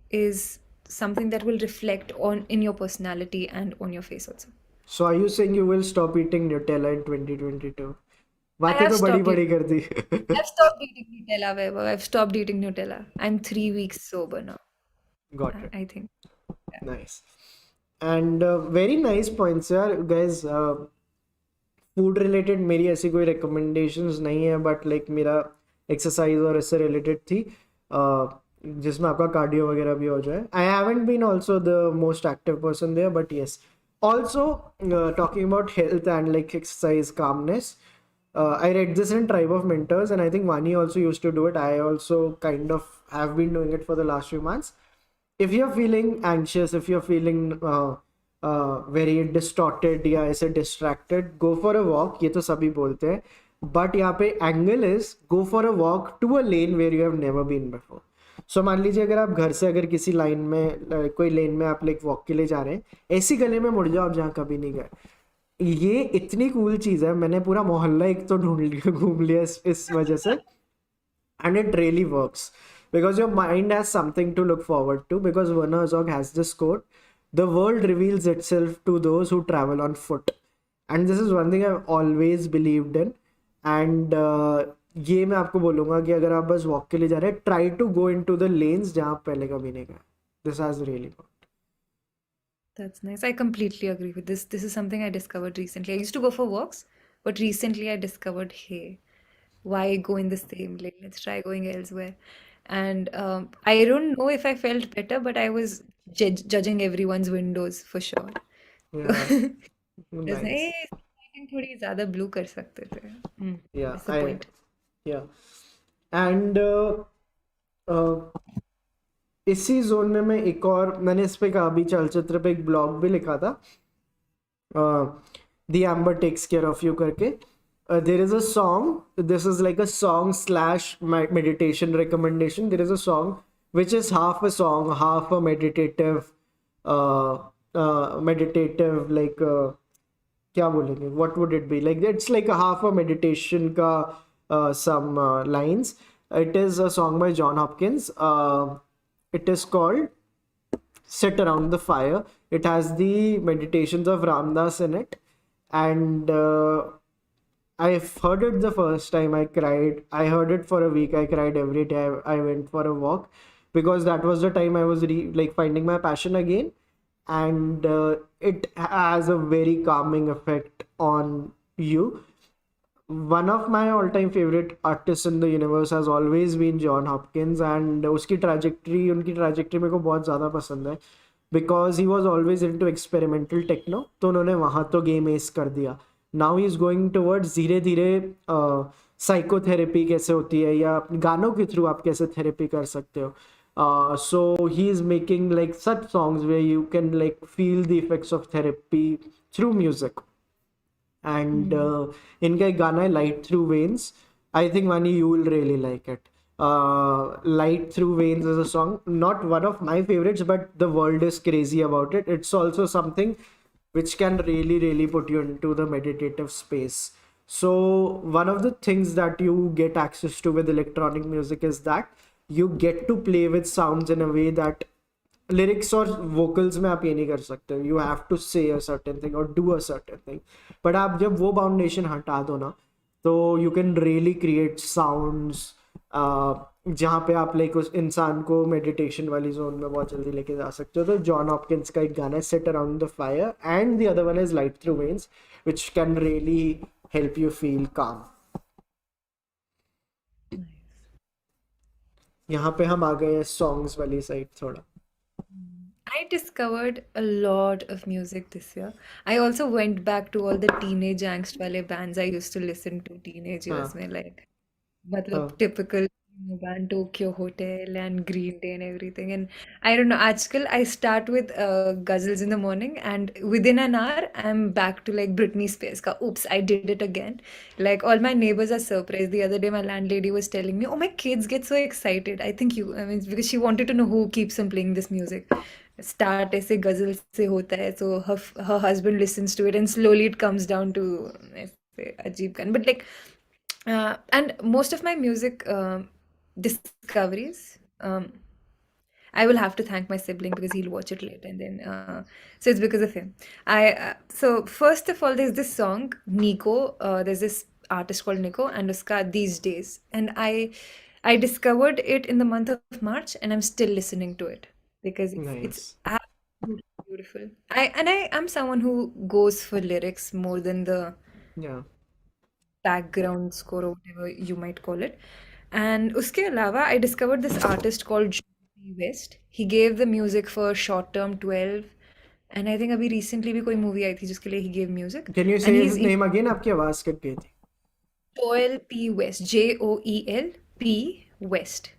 is something that will reflect on in your personality and on your face also. So are you saying you will stop eating Nutella in 2022? I बातें have तो बड़ी stopped बड़ी eating. कर दी. I've stopped eating Nutella, Vaibhav. I've stopped eating Nutella. I'm 3 weeks sober now. Got it. I think. Yeah. Nice. And very nice points, यार guys. Food related मेरी ऐसी कोई recommendations नहीं है, बट लाइक मेरा exercise और इससे रिलेटेड थी, जिसमें आपका कार्डियो वगैरह भी हो जाए. I haven't been also the most active person there, but yes, also talking about health and like exercise calmness. I read this in Tribe of Mentors, and I think Vaani also used to do it. I also kind of have been doing it for the last few months. If you're feeling anxious, if you're feeling very distorted या ऐसे distracted, go for a walk. ये तो सभी बोलते हैं, but यहाँ पे angle is go for a walk to a lane where you have never been before. So मान लीजिए अगर आप घर से अगर किसी लाइन में कोई लेन में आप लाइक वॉक के लिए जा रहे हैं, ऐसी गली में मुड़ जाओ आप जहाँ कभी नहीं गए. ये इतनी कूल चीज़ है, मैंने पूरा मोहल्ला एक तो ढूंढ लिया, घूम लिया इस वजह से. And it really works because your mind has something to look forward to, because Werner Herzog has this quote: the world reveals itself to those who travel on foot. And this is one thing I've always believed in. And ये मैं आपको बोलूँगा कि अगर आप बस walk के लिए जा रहे हैं, try to go into the lanes जहाँ आप पहले कभी नहीं गए. This has really worked. That's nice. I completely agree with this. This is something I discovered recently. I used to go for walks, but recently I discovered, hey, why go in the same lane? Let's try going elsewhere. And I don't know if I felt better, but I was judging everyone's windows for sure. Yeah, Just, nice. hey, lighting थोड़ी ज़्यादा blue कर सकते थे. Yeah, Disappointed. yeah. And इसी zone में मैं एक और, मैंने इस पे कहा अभी चलचित्र पे एक ब्लॉग भी लिखा था, the amber takes care of you करके. There is a song, this is like a song slash meditation recommendation. There is a song which is half a song, half a meditative like क्या बोलेंगे, what would it be like? It's like a half a meditation का some lines. It is a song by John Hopkins. It is called Sit Around the Fire. It has the meditations of Ramdas in it. And I've heard it the first time, I cried. I heard it for a week. I cried every day I went for a walk, because that was the time I was like finding my passion again. And it has a very calming effect on you. One of my all-time favorite artists in the universe has always been John Hopkins, and उनकी trajectory मेरे को बहुत ज़्यादा पसंद है, because he was always into experimental techno. तो उन्होंने वहाँ तो game ace कर दिया. Now he is going towards धीरे धीरे साइकोथेरेपी कैसे होती है, या गानों के थ्रू आप कैसे थेरेपी कर सकते हो. So he is making like such songs where you can like feel the effects of therapy through music. And इनका एक गाना है Light Through Veins. I think Vani you will really like it. Light Through Veins is a song, not one of my favorites, but the world is crazy about it. It's also something which can really, really put you into the meditative space. So, one of the things that you get access to with electronic music is that you get to play with sounds in a way that lyrics और vocals में आप ये नहीं कर सकते. You have to से a certain thing और do a certain thing. But आप जब वो बाउंडेशन हटा दो ना, तो you can really create sounds जहाँ पे आप लाइक उस इंसान को मेडिटेशन वाली जोन में बहुत जल्दी लेके जा सकते हो. तो जॉन हॉपकिंस का एक गाना है seat around the fire, and the other one is light Through veins, which can really help you feel काम. यहाँ पे हम आ गए हैं सॉन्ग्स वाली साइड थोड़ा. I discovered a lot of music this year. I also went back to all the teenage angst wale bands I used to listen to teenage years हाँ mein, like matlab हाँ. typical emo band Tokyo Hotel and Green Day and everything. And I don't know, आजकल I start with ghazals in the morning, and within an hour I'm back to like Britney Spears ka oops, I did it again. Like all my neighbors are surprised. The other day my landlady was telling me, oh, my kids get so excited. I think you, I mean, it's because she wanted to know who keeps on playing this music. Start ऐसे गजल से होता है, so her husband listens to it and slowly it comes down to ऐसे अजीब गाने. But like and most of my music discoveries, I will have to thank my sibling because he'll watch it later, and then so it's because of him. I So first of all, there's this song Nico. There's this artist called Nico, and uska These Days, and I discovered it in the month of March, and I'm still listening to it because it's Nice. absolutely beautiful. I'm someone who goes for lyrics more than the Yeah. background score or whatever you might call it. And uske alawa, I discovered this artist called P. West. He gave the music for Short Term 12, and I think abhi recently bhi koi movie आई थी जिसके लिए he gave music. Can you And say his name again? आपकी आवाज cut गई थी. Joel P. West, Joel P. West.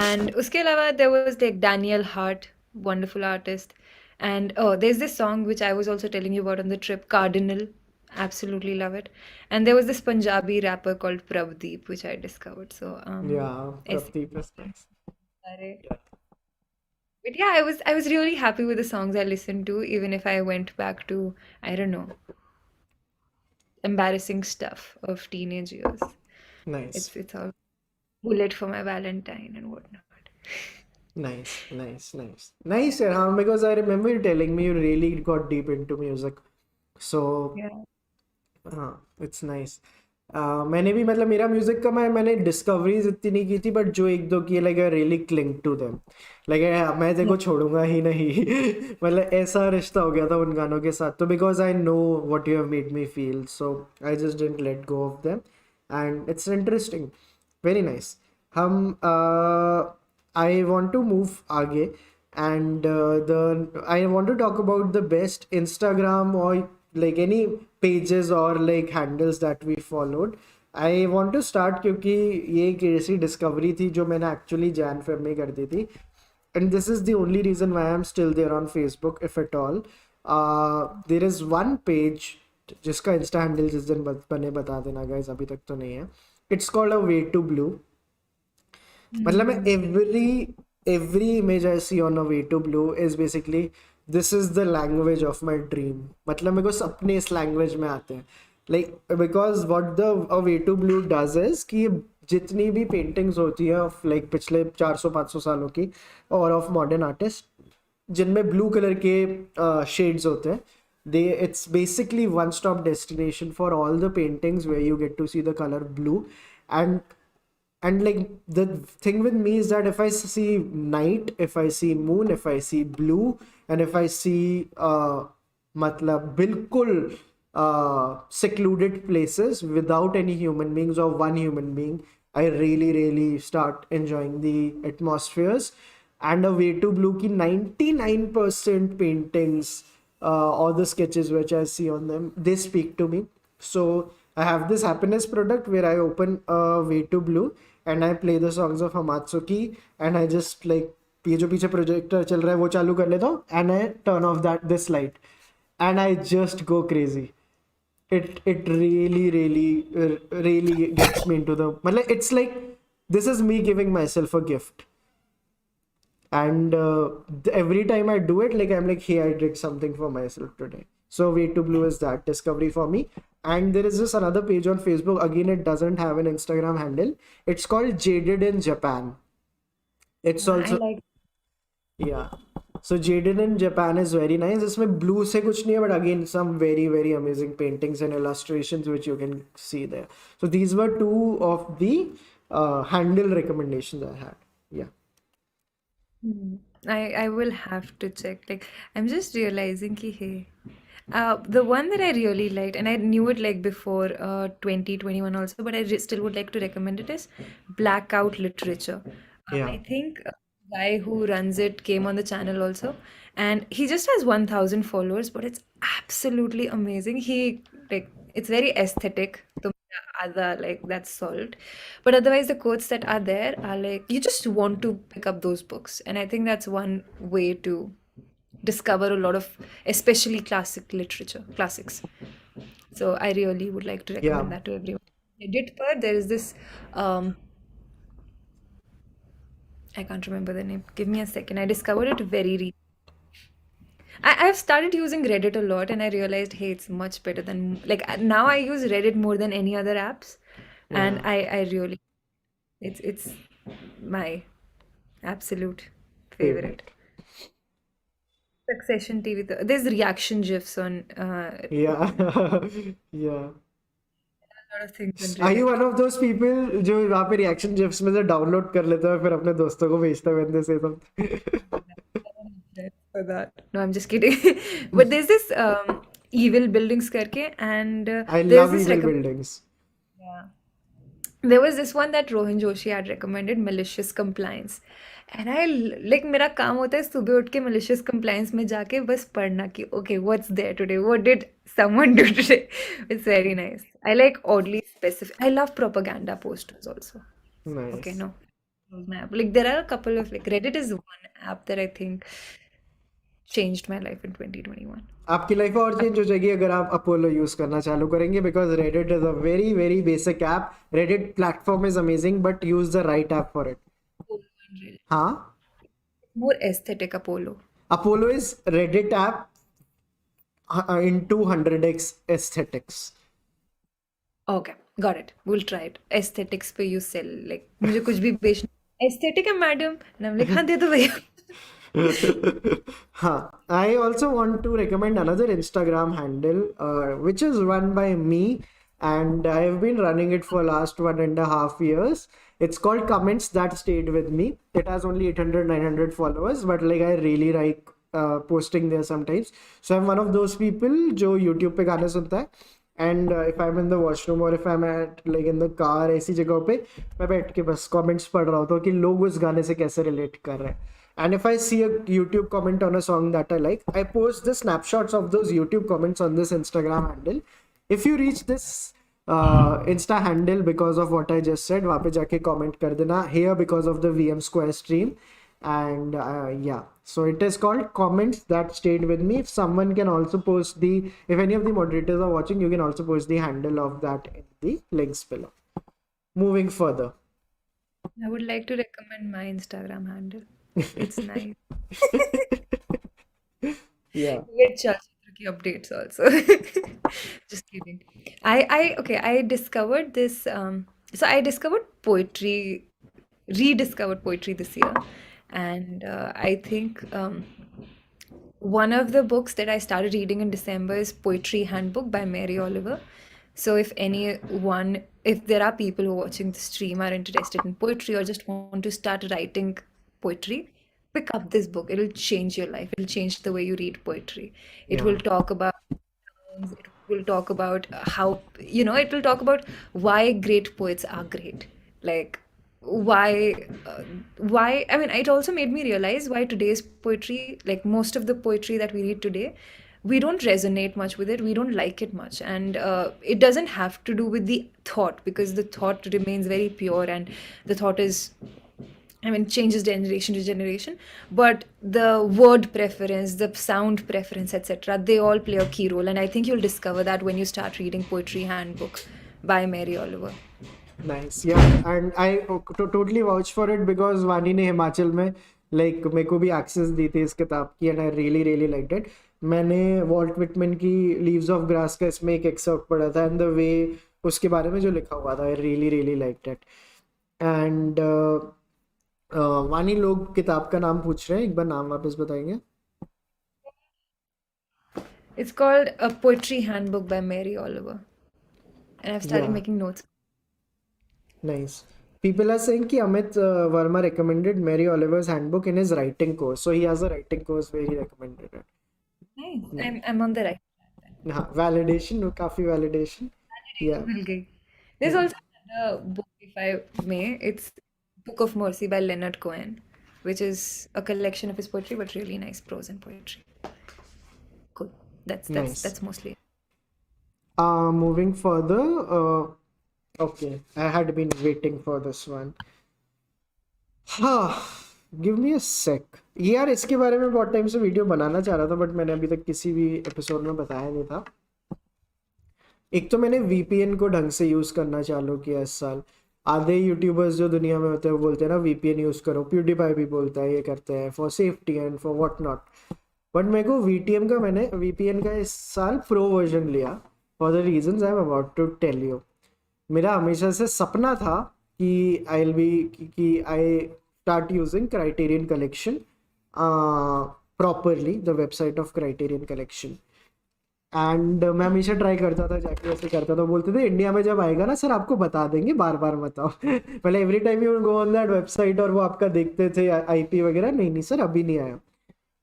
And uske alawa, there was like Daniel Hart, wonderful artist. And oh, there's this song which I was also telling you about on the trip, Cardinal. Absolutely love it. And there was this Punjabi rapper called Prabdeep, which I discovered. So Yeah, ऐसे Prabdeep is nice. सारे. But yeah, I was really happy with the songs I listened to, even if I went back to, I don't know, embarrassing stuff of teenage years. Nice. It's all Bullet for My Valentine and whatnot. Nice, nice, nice. Nice, yeah, because I remember you telling me you really got deep into music. So, Yeah. It's nice. मैंने भी मतलब मेरा music का मैंने discoveries इतनी नहीं की थी, बट जो एक दो की like I really cling to them. Like मैं देखो छोड़ूंगा ही नहीं. मतलब ऐसा रिश्ता हो गया था उन गानों के साथ. तो because I know what you have made me feel, so I just didn't let go of them, and it's interesting. Very nice. हम आई वांट टू मूव आगे, and I want to talk about the best Instagram or like any pages or like handles that we followed. I want to start क्योंकि ये एक ऐसी discovery थी जो मैंने actually Jan Feb में कर दी थी, and this is the only reason why I'm still there on Facebook if at all. There is one page जिसका इंस्टा हैंडल जिस दिन बने बता देना गाइस, अभी तक तो नहीं है. It's called A Way to Blue. मतलब मैं every image I see on A Way to Blue is basically this is the language of my dream. मतलब मेरे को सपने इस language में आते हैं. Like because what the A Way to Blue does is कि जितनी भी paintings होती है of like पिछले 400-500 सालों की और of modern artists जिनमें blue color के shades होते हैं, it's basically one stop destination for all the paintings where you get to see the color blue. And like the thing with me is that if I see night, if I see moon, if I see blue, and if I see matlab bilkul secluded places without any human beings or one human being, I really start enjoying the atmospheres. And A Way to Blue ki 99% paintings or the sketches which I see on them, they speak to me. So I have this happiness product where I open A Way to Blue and I play the songs of Hamatsuki, and I just like ये जो पीछे projector चल रहा है वो चालू कर लेता हूँ, and I turn off this light and I just go crazy. It really gets me into the, मतलब it's like this is me giving myself a gift. And every time I do it, like I'm like, hey, I did something for myself today. So Way to Blue is that discovery for me. And there is this another page on Facebook. Again, it doesn't have an Instagram handle. It's called Jaded in Japan. It's I also, like. yeah. So Jaded in Japan is very nice. इसमें blue से कुछ नहीं है, but again some very amazing paintings and illustrations which you can see there. So these were two of the handle recommendations I had. Yeah. I will have to check. Like, I'm just realizing ki hey, the one that I really liked, and I knew it like before 2021 also, but I still would like to recommend it is Blackout Literature. Yeah. I think the guy who runs it came on the channel also, and he just has 1,000 followers, but it's absolutely amazing. He like it's very aesthetic. तो मेरा आधा like that's solved, but otherwise the quotes that are there are like you just want to pick up those books, and I think that's one way to discover a lot of especially classic literature classics. So I really would like to Yeah. recommend that to everyone. Reddit पर there is this I can't remember the name. Give me a second. I discovered it very recently. I've started using Reddit a lot, and I realized, hey, it's much better than like now I use Reddit more than any other apps, and Yeah. I really it's my absolute favorite. Favorite. Succession TV. There's reaction gifs on Yeah. Yeah. a lot of things on Are you Reddit. one of those people जो वहाँ पे reaction gifs में से download कर लेता है फिर अपने दोस्तों को भेजता है when they say something? For that. No, I'm just kidding. But there's this evil buildings karke, and I there's love this evil recommend. buildings. Yeah. There was this one that Rohan Joshi had recommended, malicious compliance. And like मेरा काम होता है सुबह उठ के malicious compliance में जाके बस पढ़ना कि okay, what's there today? What did someone do today? It's very nice. I like oddly specific. I love propaganda posters also. Okay, Nice. no. Close my app. Like there are a couple of like Reddit is one app that I think changed my life in 2021. आपकी life और change हो जाएगी अगर आप Apollo use करना चालू करेंगे because Reddit is a very basic app. Reddit platform is amazing but use the right app for it. Apollo and Reddit. हाँ. More aesthetic Apollo. Apollo is Reddit app in 200x aesthetics. Okay, got it. We'll try it. Aesthetics पे you sell like मुझे कुछ भी बेचना aesthetic है madam. And I'm like हाँ दे दो भैया. Huh. I also want to recommend another Instagram handle, which is run by me, and I have been running it for last 1.5 years. It's called Comments That Stayed With Me. It has only 800-900 followers, but like I really like posting there sometimes. So I'm one of those people जो YouTube पे गाने सुनता है. And if I'm in the washroom or if I'm at like in the car ऐसी जगहों पे मैं बैठ के बस comments पढ़ रहा होता हूँ कि लोग उस गाने से कैसे relate कर रहे हैं. And if I see a YouTube comment on a song that I like, I post the snapshots of those YouTube comments on this Instagram handle. If you reach this Insta handle because of what I just said, वहाँ पे जाके comment कर देना here because of the VM Square stream. And yeah, so it is called Comments That Stayed With Me. If someone can also post if any of the moderators are watching, you can also post the handle of that in the links below. Moving further. I would like to recommend my Instagram handle. It's nice. Yeah. Get Chalchitra ki updates also. Just kidding. I discovered this. So I discovered poetry, rediscovered poetry this year, and I think one of the books that I started reading in December is Poetry Handbook by Mary Oliver. So if there are people who are watching the stream are interested in poetry or just want to start writing poetry, pick up this book. It'll change your life. It'll change the way you read poetry. It will Yeah. talk about terms, it will talk about how, it will talk about why great poets are great. Like why, I mean, it also made me realize why today's poetry, like most of the poetry that we read today, we don't resonate much with it. We don't like it much. And it doesn't have to do with the thought because the thought remains very pure and the thought is, I mean, changes generation to generation, but the word preference, the sound preference, etc., they all play a key role. And I think you'll discover that when you start reading Poetry Handbook by Mary Oliver. Nice yeah and I totally vouch for it because Vani ने हिमाचल में like मेरे को भी access दी थी इस किताब की and I really really liked it. मैंने वॉल्ट विटमैन की लीव्स ऑफ ग्रास का इसमें एक एक्सर्प्ट पढ़ा था एंड द वे उसके बारे में जो लिखा हुआ था I really really liked it. And वानी लोग किताब का नाम पूछ रहे हैं, एक बार नाम वापस बताएंगे. It's called A Poetry Handbook by Mary Oliver. And I've started या making notes. Nice. People are saying कि Amit Verma recommended Mary Oliver's handbook in his writing course. So he has a writing course where he recommended it. Nice. Nice. I'm on the right track then. हाँ, validation, काफी validation. Yeah, मिल गई. There's yeah. also another book, if I may. It's Book of Mercy by Leonard Cohen, which is a collection of his poetry, but really nice prose and poetry. Cool. Nice. That's mostly it. Moving further. Okay, I had been waiting for this one. हाँ, give me अ सेक. यार इसके बारे में बहुत time से video बनाना चाह रहा था बट मैंने अभी तक किसी भी एपिसोड में बताया नहीं था. एक तो मैंने वीपीएन को ढंग से यूज करना चालू किया इस साल. आधे यूट्यूबर्स जो दुनिया में होते हैं वो बोलते हैं ना वीपीएन यूज करो, प्यूडीफाई भी बोलता है ये करते हैं for safety and for what not. But मेरे को मैंने वीपीएन का इस साल प्रो वर्जन लिया for the reasons I am about to tell you. मेरा हमेशा से सपना था कि I start using Criterion Collection properly, the website of Criterion Collection. And मैं हमेशा ट्राई करता था, जाके ऐसे करता था. बोलते थे इंडिया में जब आएगा ना सर आपको बता देंगे, बार बार बताओ. पहले every time you go on that website और वो आपका देखते थे आईपी वगैरह. नहीं नहीं सर अभी नहीं आया.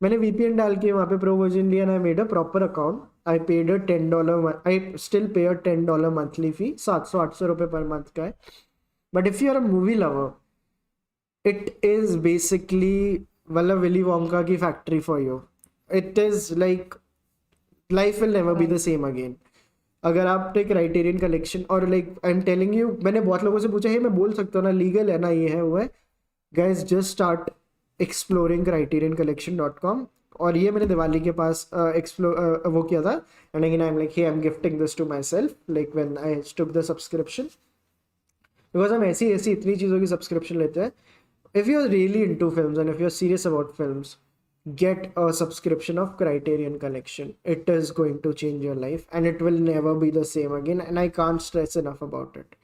मैंने वीपीएन डाल के वहाँ पे प्रो वर्जन लिया and I made a proper account. I paid a $10, I still पे अ $10 मंथली फी. 700-800 रुपये पर मंथ का है. But if you are a movie lover it is basically मतलब विली वोंका की factory for you. It is like life will never be the same again. अगर आपने Criterion Collection और like I am telling you, मैंने बहुत लोगों से पूछा है मैं बोल सकता हूँ ना, लीगल है ना, ये है वो है. Guys just start exploring criterion.collection.com. और ये मैंने दिवाली के पास एक्सप्लोर वो किया था and again I am like hey I am gifting this to myself like when I took the subscription. Because हम ऐसी ऐसी इतनी चीज़ों की सब्सक्रिप्शन लेते हैं. If you are really into films and if you are serious about films, get a subscription of Criterion Collection. It is going to change your life and it will never be the same again, and I can't stress enough about it.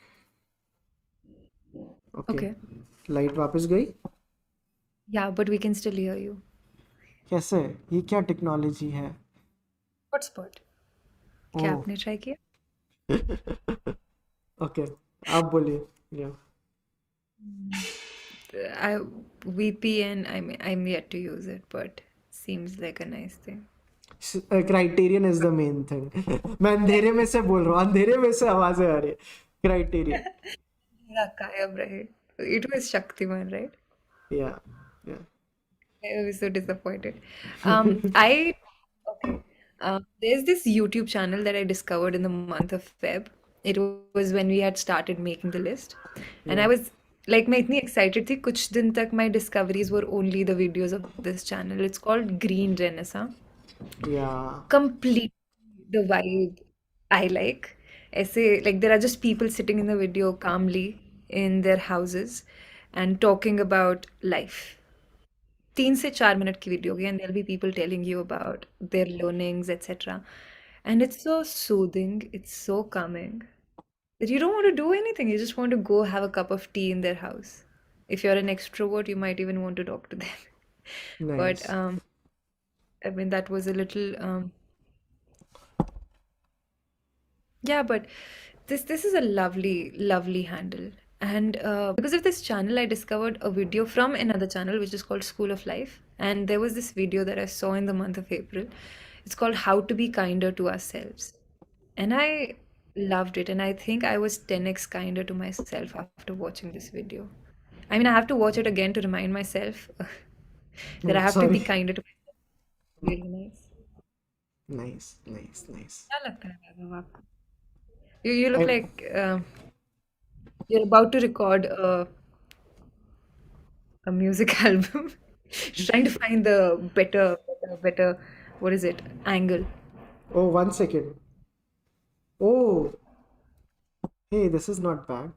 Okay. Okay. Light वापस गई. Yeah, but we can still hear you. कैसे? ये क्या technology है? Hotspot. क्या ओह आपने try किया? Okay, आप बोलिए. या I VPN, I'm yet to use it, but seems like a nice thing. Criterion is the main thing. मैं अंधेरे में से बोल रहा हूँ, अंधेरे में से आवाजें आ रही है. Criterion. Yeah, Kayab, right? It was Shaktiman, right? या या I was so disappointed. I okay. There's this YouTube channel that I discovered in the month of Feb. It was when we had started making the list, and I या was like, मैं इतनी excited थी. कुछ दिन तक my discoveries were only the videos of this channel. It's called Green Renaissance. या Complete the vibe I like. ऐसे like there are just people sitting in the video calmly in their houses and talking about life. 3 से 4 minute की video होगी and there'll be people telling you about their learnings, etc. And it's so soothing, it's so calming that you don't want to do anything. You just want to go have a cup of tea in their house. If you're an extrovert, you might even want to talk to them. But nice. I mean that was a little yeah, but this is a lovely handle. And because of this channel, I discovered a video from another channel which is called School of Life. And there was this video that I saw in the month of April. It's called How to Be Kinder to Ourselves. And I loved it. And I think I was 10x kinder to myself after watching this video. I mean, I have to watch it again to remind myself that I have to be sorry. kinder to myself. Really nice. Nice nice nice. क्या लगता है वैभव आपको? You look I like you're about to record a music album. Trying to find the better, what is it, angle. Oh, 1 second. Oh, hey, this is not bad.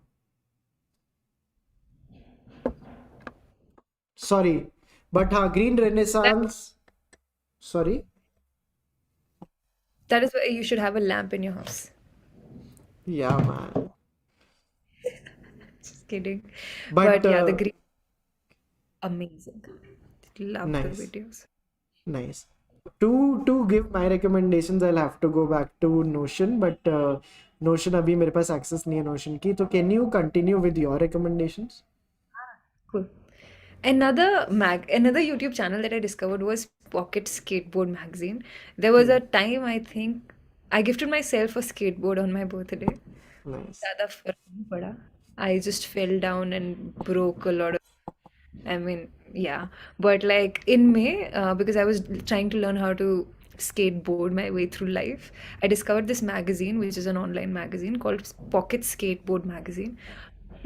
sorry, but हाँ green That renaissance, sorry. that is why you should have a lamp in your house. Yeah, man. Just kidding. But But yeah, the green, amazing. Love the nice, videos. nice. To give my recommendations, I'll have to go back to Notion, but Notion अभी मेरे पास access नहीं है Notion की, तो can you continue with your recommendations? Cool. Another YouTube channel that I discovered was Pocket Skateboard Magazine. There was Hmm, a time I think I gifted myself a skateboard on my birthday. nice. ज़्यादा फर्क नहीं पड़ा. I just fell down and broke a lot of. I mean, yeah. But like in May, because I was trying to learn how to skateboard my way through life, I discovered this magazine, which is an online magazine called Pocket Skateboard Magazine.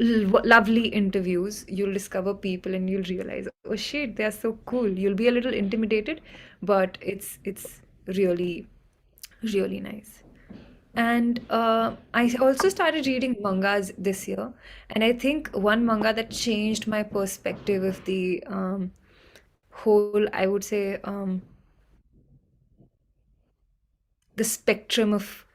Lovely interviews. You'll discover people and you'll realize, oh shit, they're so cool. You'll be a little intimidated, but it's really, really nice. And I also started reading mangas this year, and I think one manga that changed my perspective of the whole, I would say, the spectrum of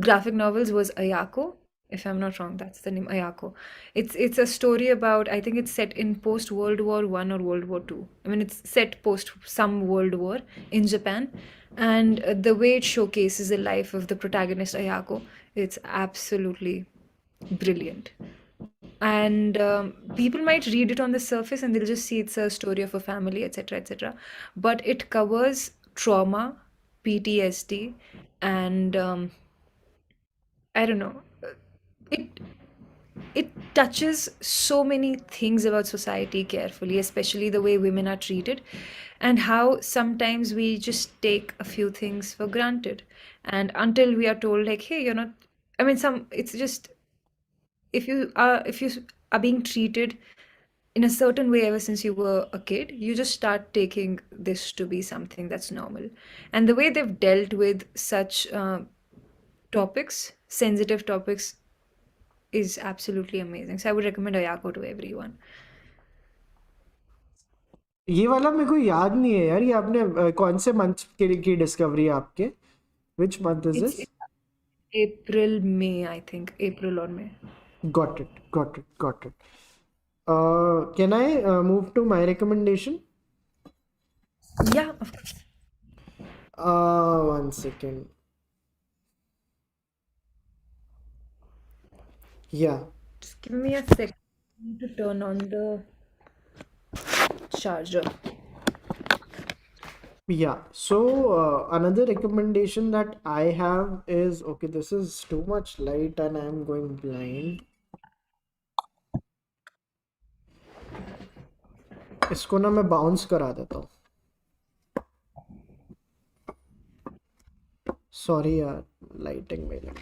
graphic novels was Ayako. If I'm not wrong, that's the name, Ayako. It's a story about, I think it's set in post World War One or World War Two. I mean, it's set post some world war in Japan, and the way it showcases the life of the protagonist Ayako, it's absolutely brilliant. And people might read it on the surface and they'll just see it's a story of a family, etc., etc. But it covers trauma, PTSD, and I don't know. It it touches so many things about society carefully, especially the way women are treated, and how sometimes we just take a few things for granted, and until we are told like, hey, you're not. I mean, some it's just if you are being treated in a certain way ever since you were a kid, you just start taking this to be something that's normal. And the way they've dealt with such topics, sensitive topics, is absolutely amazing. So I would recommend Ayako to everyone. ये वाला मेरे को याद नहीं है यार, ये आपने कौन से मंथ की डिस्कवरी है आपके? Which month is It's this? April, May, I think. April or May. Got it, got it, got it. Can I move to my recommendation? Yeah, of course. One second. Yeah, Just give me a second. I need to turn on the charger. yeah. So another recommendation that I have is, okay, this is too much light and I'm going blind. इसको ना मैं bounce करा देता हूँ. Sorry यार, lighting में लग.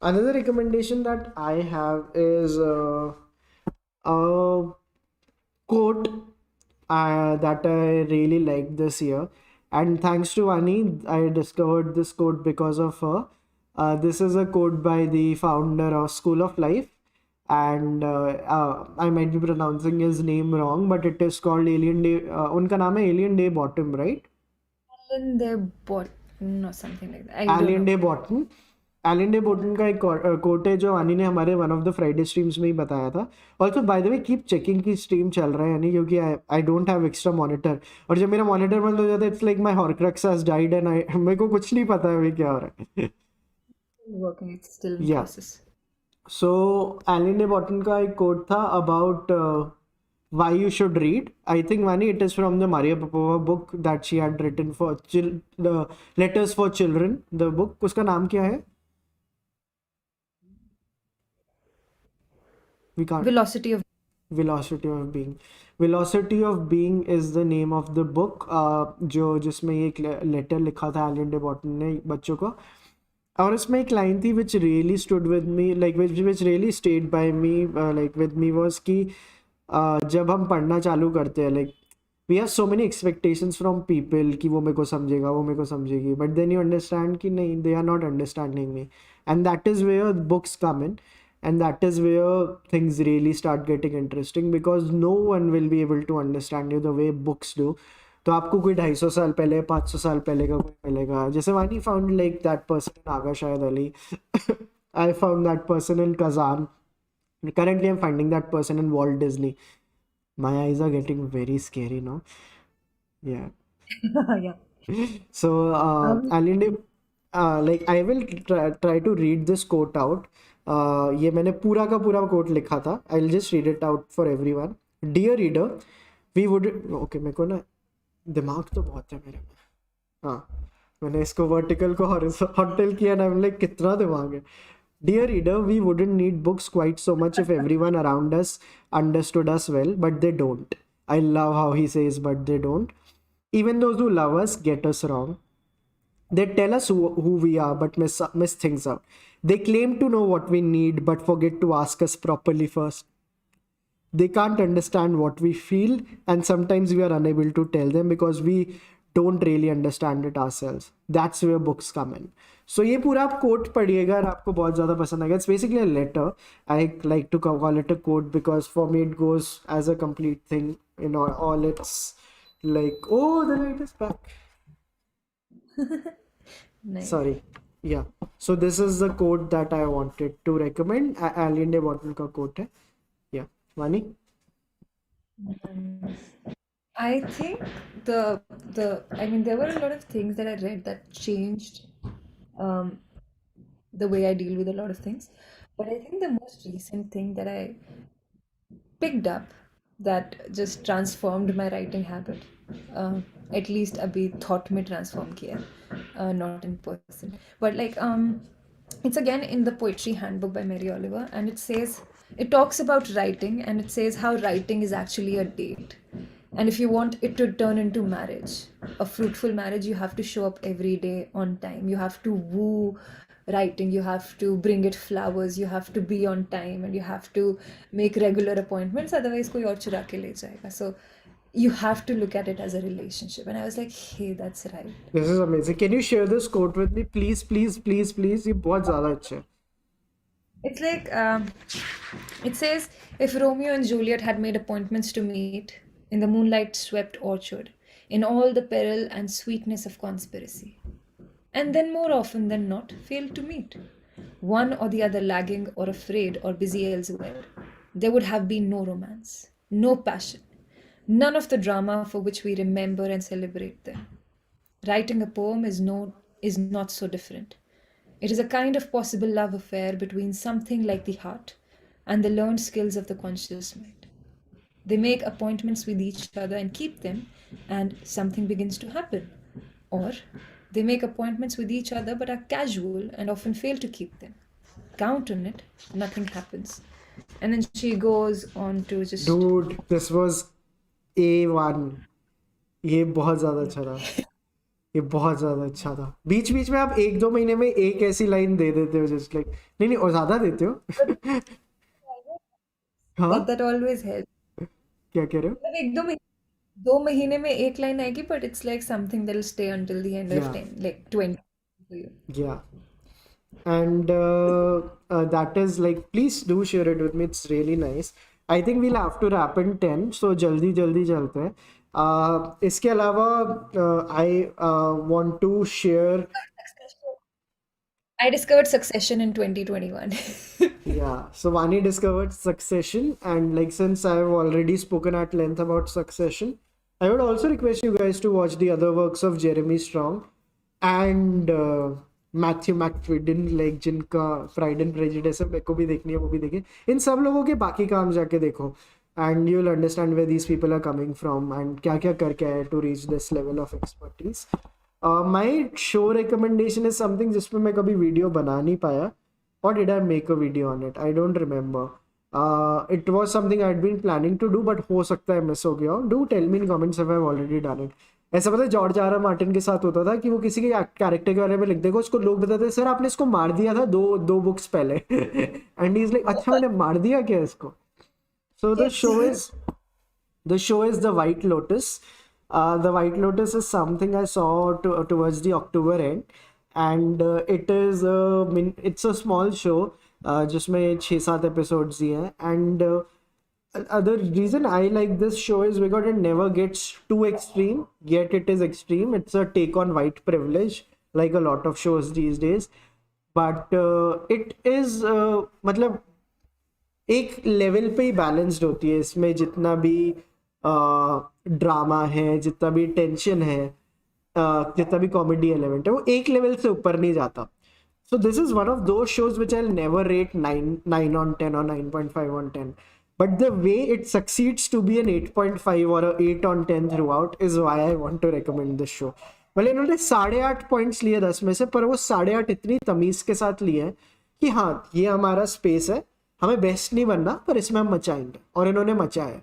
Another recommendation that I have is a quote that I really liked this year. And thanks to Vaani, I discovered this quote because of her. This is a quote by the founder of School of Life. And I might be pronouncing his name wrong, but it is called Alien Day. उनका नाम है Alien Day Bottom, right? And their bottom or something like that. I don't Alain know. De Botton. Alain de Botton का एक quote है जो वानी ने हमारे one of the Friday streams में ही बताया था. Also by the way keep checking की स्ट्रीम चल रहा है या नहीं, क्योंकि I don't have extra monitor, और जब मेरा मॉनिटर बंद हो जाता है it's like my Horcrux has died and I मेरे को कुछ नहीं पता है अभी क्या हो रहा है. Working, it's still in या process. सो एलियन डे बॉटन का एक कोट था about why you should read. I think Vani, it is from the Maria Popova book that she had written for the Letters for Children. The book, उसका नाम क्या है? We can't. Velocity of Velocity of Being. Velocity of Being is the name of the book. जो जिसमें एक letter लिखा था alien de बॉटन ने बच्चों को, और इसमें एक लाइन थी which really stood with me, like which really stayed by me, like with me, was कि जब हम पढ़ना चालू करते हैं, like we have so many expectations from people कि वो मेरे को समझेगा, वो मेरे को समझेगी, but then you understand कि नहीं, they are not understanding me, and that is where books come in. and that is where things really start getting interesting, because no one will be able to understand you the way books do. तो आपको कोई 250 साल पहले 500 साल पहले का कोई मिलेगा, जैसे Vani found like that person in Agha Shahid Ali. I found that person in Kazan. Currently I'm finding that person in Walt Disney. My eyes are getting very scary now. Yeah. Yeah. So Alinde, like I will try to read this quote out. ये मैंने पूरा का पूरा quote लिखा था. I'll just read it out for everyone. Dear reader, we would. Okay, मेरे को ना दिमाग तो बहुत है मेरे में. हाँ, मैंने इसको vertical को horizontal किया ना, I'm like कितना दिमाग है. Dear reader, we wouldn't need books quite so much if everyone around us understood us well, but they don't. I love how he says, but they don't. Even those who love us get us wrong. They tell us who we are, but miss things out. They claim to know what we need, but forget to ask us properly first. They can't understand what we feel, and sometimes we are unable to tell them because we don't really understand it ourselves. That's where books come in. So ये पूरा आप quote पढ़िएगा और आपको बहुत ज़्यादा पसंद आएगा. It's basically a letter. I like to call it a quote because for me it goes as a complete thing. You know, all it's like, oh, the light is back. Nice. Sorry. Yeah. So this is the quote that I wanted to recommend. Alien Day Bottle का quote है. Yeah. Vani? I think I mean there were a lot of things that I read that changed um, the way I deal with a lot of things. But I think the most recent thing that I picked up that just transformed my writing habit, at least अभी thought में transform किया, not in person. But like it's again in the Poetry Handbook by Mary Oliver, and it talks about writing, and it says how writing is actually a date. And if you want it to turn into marriage, a fruitful marriage, you have to show up every day on time. You have to woo writing, you have to bring it flowers, you have to be on time, and you have to make regular appointments, otherwise कोई और चुरा के ले जाएगा. So you have to look at it as a relationship. And I was like, hey, that's right. This is amazing. Can you share this quote with me? Please, please, please, please. ये बहुत ज़्यादा अच्छा है. It's like, it says, if Romeo and Juliet had made appointments to meet in the moonlight swept orchard, in all the peril and sweetness of conspiracy, and then more often than not failed to meet, one or the other lagging or afraid or busy elsewhere, there would have been no romance, no passion, none of the drama for which we remember and celebrate them. Writing a poem is not so different. It is a kind of possible love affair between something like the heart and the learned skills of the conscious mind. They make appointments with each other and keep them, and something begins to happen. Or they make appointments with each other but are casual and often fail to keep them. Count on it, nothing happens. And then she goes on to just. Dude, this was A1. ये बहुत ज़्यादा अच्छा था. ये बहुत ज़्यादा अच्छा था. बीच बीच में आप 1-2 महीने में एक ऐसी लाइन दे देते हो, जस्ट लाइक नहीं और ज़्यादा देते हो. हाँ, But that always helps. क्या कह रहे हो? मतलब 2 महीने में एक लाइन आएगी, but it's like something that'll stay until the end of Yeah. 10, like 20 for you. Yeah. And that is like, please do share it with me. It's really nice. I think we'll have to wrap in 10, so जल्दी जल्दी चलते हैं. इसके अलावा I want to share. I discovered Succession in 2021. Yeah, so Vani discovered Succession, and like since I have already spoken at length about Succession, I would also request you guys to watch the other works of Jeremy Strong and Matthew McFadden, like जिनका Pride and Prejudice है, मेरे को भी देखनी है, वो भी देखें. इन सब लोगों के बाकी काम जाके देखो, and you'll understand where these people are coming from and क्या क्या करके आए to reach this level of expertise. My show recommendation is something जिसमें मैं कभी वीडियो बना नहीं पाया. Or did I make a video on it? I don't remember. It was something I'd been planning to do, but हो सकता है miss हो गया हो. Do tell me in comments if I've already done it. ऐसा पता है George R R Martin के साथ होता था कि वो किसी के कैरेक्टर के बारे में लिख देगा, उसको लोग बताते सर आपने इसको मार दिया था दो बुक्स पहले. एंड ही इज लाइक अच्छा मैंने मार दिया क्या इसको. So the show is The White Lotus. The White Lotus is something I saw towards the October end, and it's a small show. जिसमें 6-7 एपिसोड्स ही हैं. And other reason I like this show is because it never gets too extreme, yet it is extreme. It's a take on white privilege, like a lot of shows these days. But it is मतलब एक level पे ही balanced होती है. इसमें जितना भी drama है, जितना भी टेंशन है, जितना भी कॉमेडी एलिमेंट है, वो एक लेवल से ऊपर नहीं जाता. So this is one of those shows which I'll never rate 9 on 10 or 9.5 on 10. But the way it succeeds to be an 8.5 or a 8 on 10 throughout is why I want to recommend this show. भले इन्होंने 8.5 points लिए 10 में से, पर वो 8.5 इतनी तमीज के साथ लिए हैं कि हाँ ये हमारा स्पेस है, हमें बेस्ट नहीं बनना पर इसमें हम मचाएंगे, और इन्होंने मचाया है.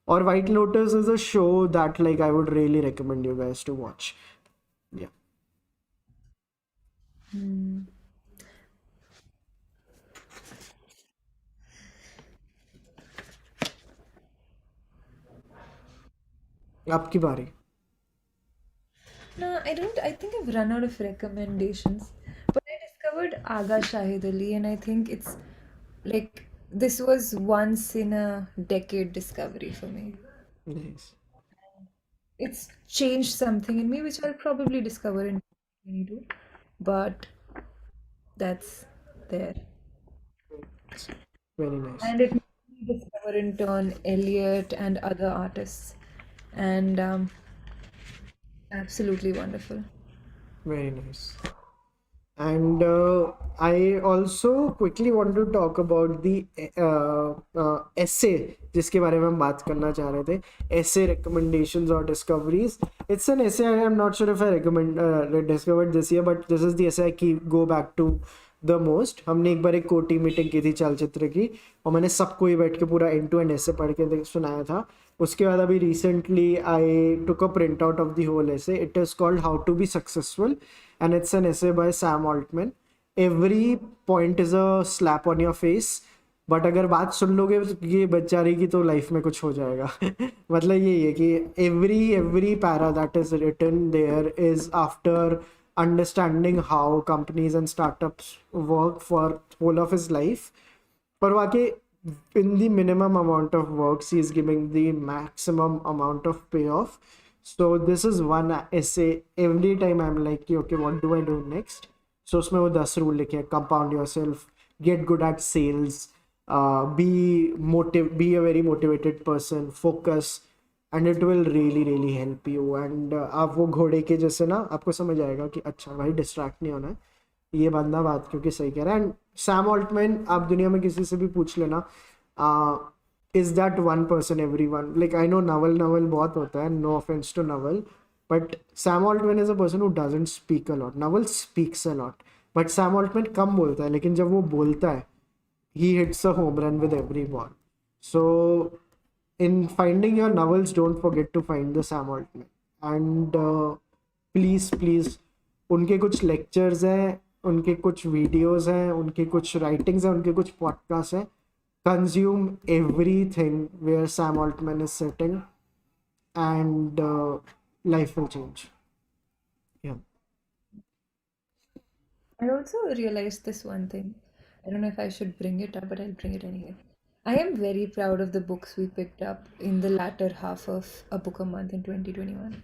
और White Lotus is a show that like I would really recommend you guys to watch. या आपकी बारी. No, I don't. I think I've run out of recommendations. But I discovered Aga Shahid Ali, and I think it's like this was once in a decade discovery for me. Nice. It's changed something in me, which I'll probably discover in 2022. But that's there. Very nice. And it made me discover in turn Elliot and other artists. And absolutely wonderful. Very nice. And I also quickly want to talk about the essay जिसके बारे में हम बात करना चाह रहे थे. Essay recommendations or discoveries. It's an essay I am not sure if I discovered this year, but this is the essay I go back to the most. हमने एक बार एक कोटी मीटिंग की थी चलचित्र की, और मैंने सबको ही बैठ के पूरा एंड टू एंड ऐसे पढ़ के सुनाया था. उसके बाद अभी recently I took a print out of the whole essay. It is called how to be successful, and it's an essay by Sam Altman. Every point is a slap on your face, but अगर बात सुन लोगे ये बेचारी की तो life में कुछ हो जाएगा. मतलब यही है कि every para that is written there is after understanding how companies and startups work for whole of his life. पर वाकई in the minimum amount of works he is giving the maximum amount of payoff. So this is one essay every time I'm like okay what do I do next. So उसमें वो 10 rule लिखे हैं. Compound yourself, get good at sales, be a very motivated person, focus, and it will really help you. And आप वो घोड़े के जैसे ना आपको समझ आएगा कि अच्छा भाई डिस्ट्रैक्ट नहीं होना है, ये बंदा बात क्योंकि सही कह रहा है. एंड सैम ऑल्टमैन आप दुनिया में किसी से भी पूछ लेना, is that one person everyone. Like I know Naval बहुत होता है, no offence to Naval, but Sam Altman is a person who doesn't speak a lot. Naval speaks a lot, but Sam Altman कम बोलता है, लेकिन जब वो बोलता है he hits a home run with every ball. So in finding your novels, don't forget to find the Sam Altman. And please उनके कुछ lectures हैं, उनके कुछ videos हैं, उनके कुछ writings हैं, उनके कुछ podcasts हैं. Consume everything where Sam Altman is sitting, and life will change. Yeah. I also realized this one thing. I don't know if I should bring it up, but I'll bring it anyway. I am very proud of the books we picked up in the latter half of A Book a Month in 2021.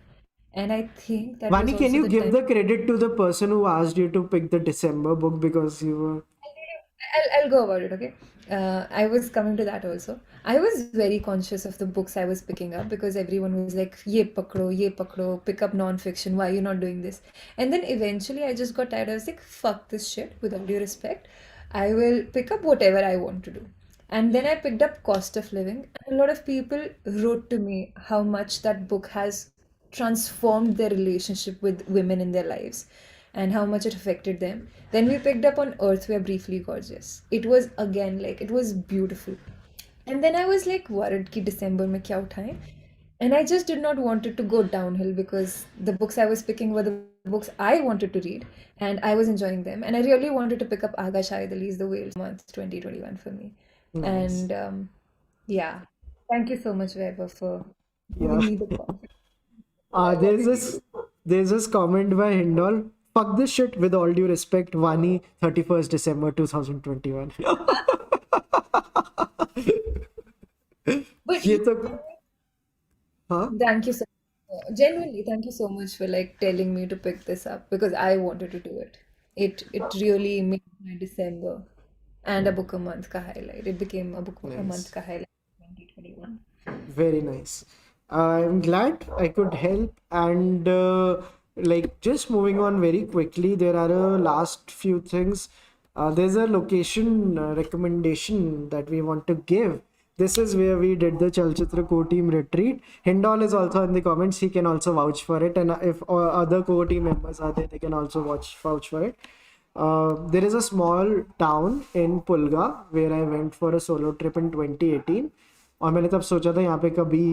And I think that was Vani, can also you the give time. the credit to the person who asked you to pick the December book because you were... I'll go about it, okay? I was coming to that also. I was very conscious of the books I was picking up because everyone was like, ye pakdo, pick up non-fiction, why are you not doing this? And then eventually I just got tired. I was like, fuck this shit, with all due respect. I will pick up whatever I want to do. And then I picked up Cost of Living. And a lot of people wrote to me how much that book has transformed their relationship with women in their lives and how much it affected them. Then we picked up on Earth, We Are Briefly Gorgeous. It was again like, it was beautiful. And then I was like worried कि December में क्या उठाएं. And I just did not want it to go downhill because the books I was picking were the books I wanted to read and I was enjoying them. And I really wanted to pick up Aga Shahid Ali's The Whale Month 2021 for me. Nice. And yeah, thank you so much, Vaibhav, for Yeah. giving me the confidence. There's this comment by Hindol. fuck this shit, with all due respect, Vaani, 31st December 2021. But ये तो हाँ thank you so genuinely, thank you so much for like telling me to pick this up because I wanted to do it. It really made my December and a book a month ka highlight. It became a book a month nice. ka highlight 2021. Very nice. I'm glad I could help. And like just moving on very quickly, there are a last few things. There's a location recommendation that we want to give. This is where we did the Chalchitra core team retreat. Hindol is also in the comments. He can also vouch for it. And if other core team members are there, they can also vouch for it. There is a small town in Pulga where I went for a solo trip in 2018. और मैंने तब सोचा था यहाँ पे कभी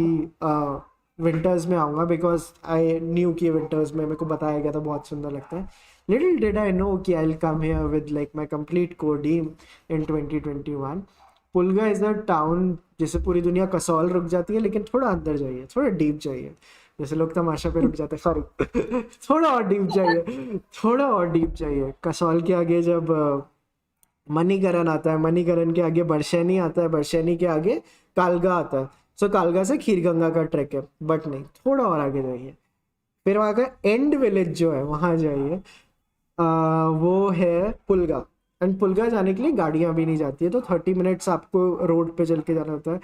winters में आऊँगा बिकॉज आई न्यू कि विंटर्स में मेरे को बताया गया था बहुत सुंदर लगता है. लिटिल डिड आई नो कि I will come here with like my complete core team in 2021. Pulga is a town जिसे पूरी दुनिया कसौल रुक जाती है, लेकिन थोड़ा अंदर जाइए, थोड़ा डीप जाइए. जैसे लोग तमाशा पे रुक जाते हैं, सॉरी थोड़ा और डीप जाइए, थोड़ा और डीप जाइए. कसौल के आगे जब मणिकरण आता है, मणिकरण के आगे बरशैनी आता है, बरशैनी के आगे कालगा आता है. सो कालगा से खीरगंगा का ट्रैक है, बट नहीं, थोड़ा और आगे जाइए. फिर वहाँ का एंड विलेज जो है वहाँ जाइए, वो है पुलगा. एंड पुलगा जाने के लिए गाड़ियाँ भी नहीं जाती है, तो 30 मिनट्स आपको रोड पे चल के जाना होता है.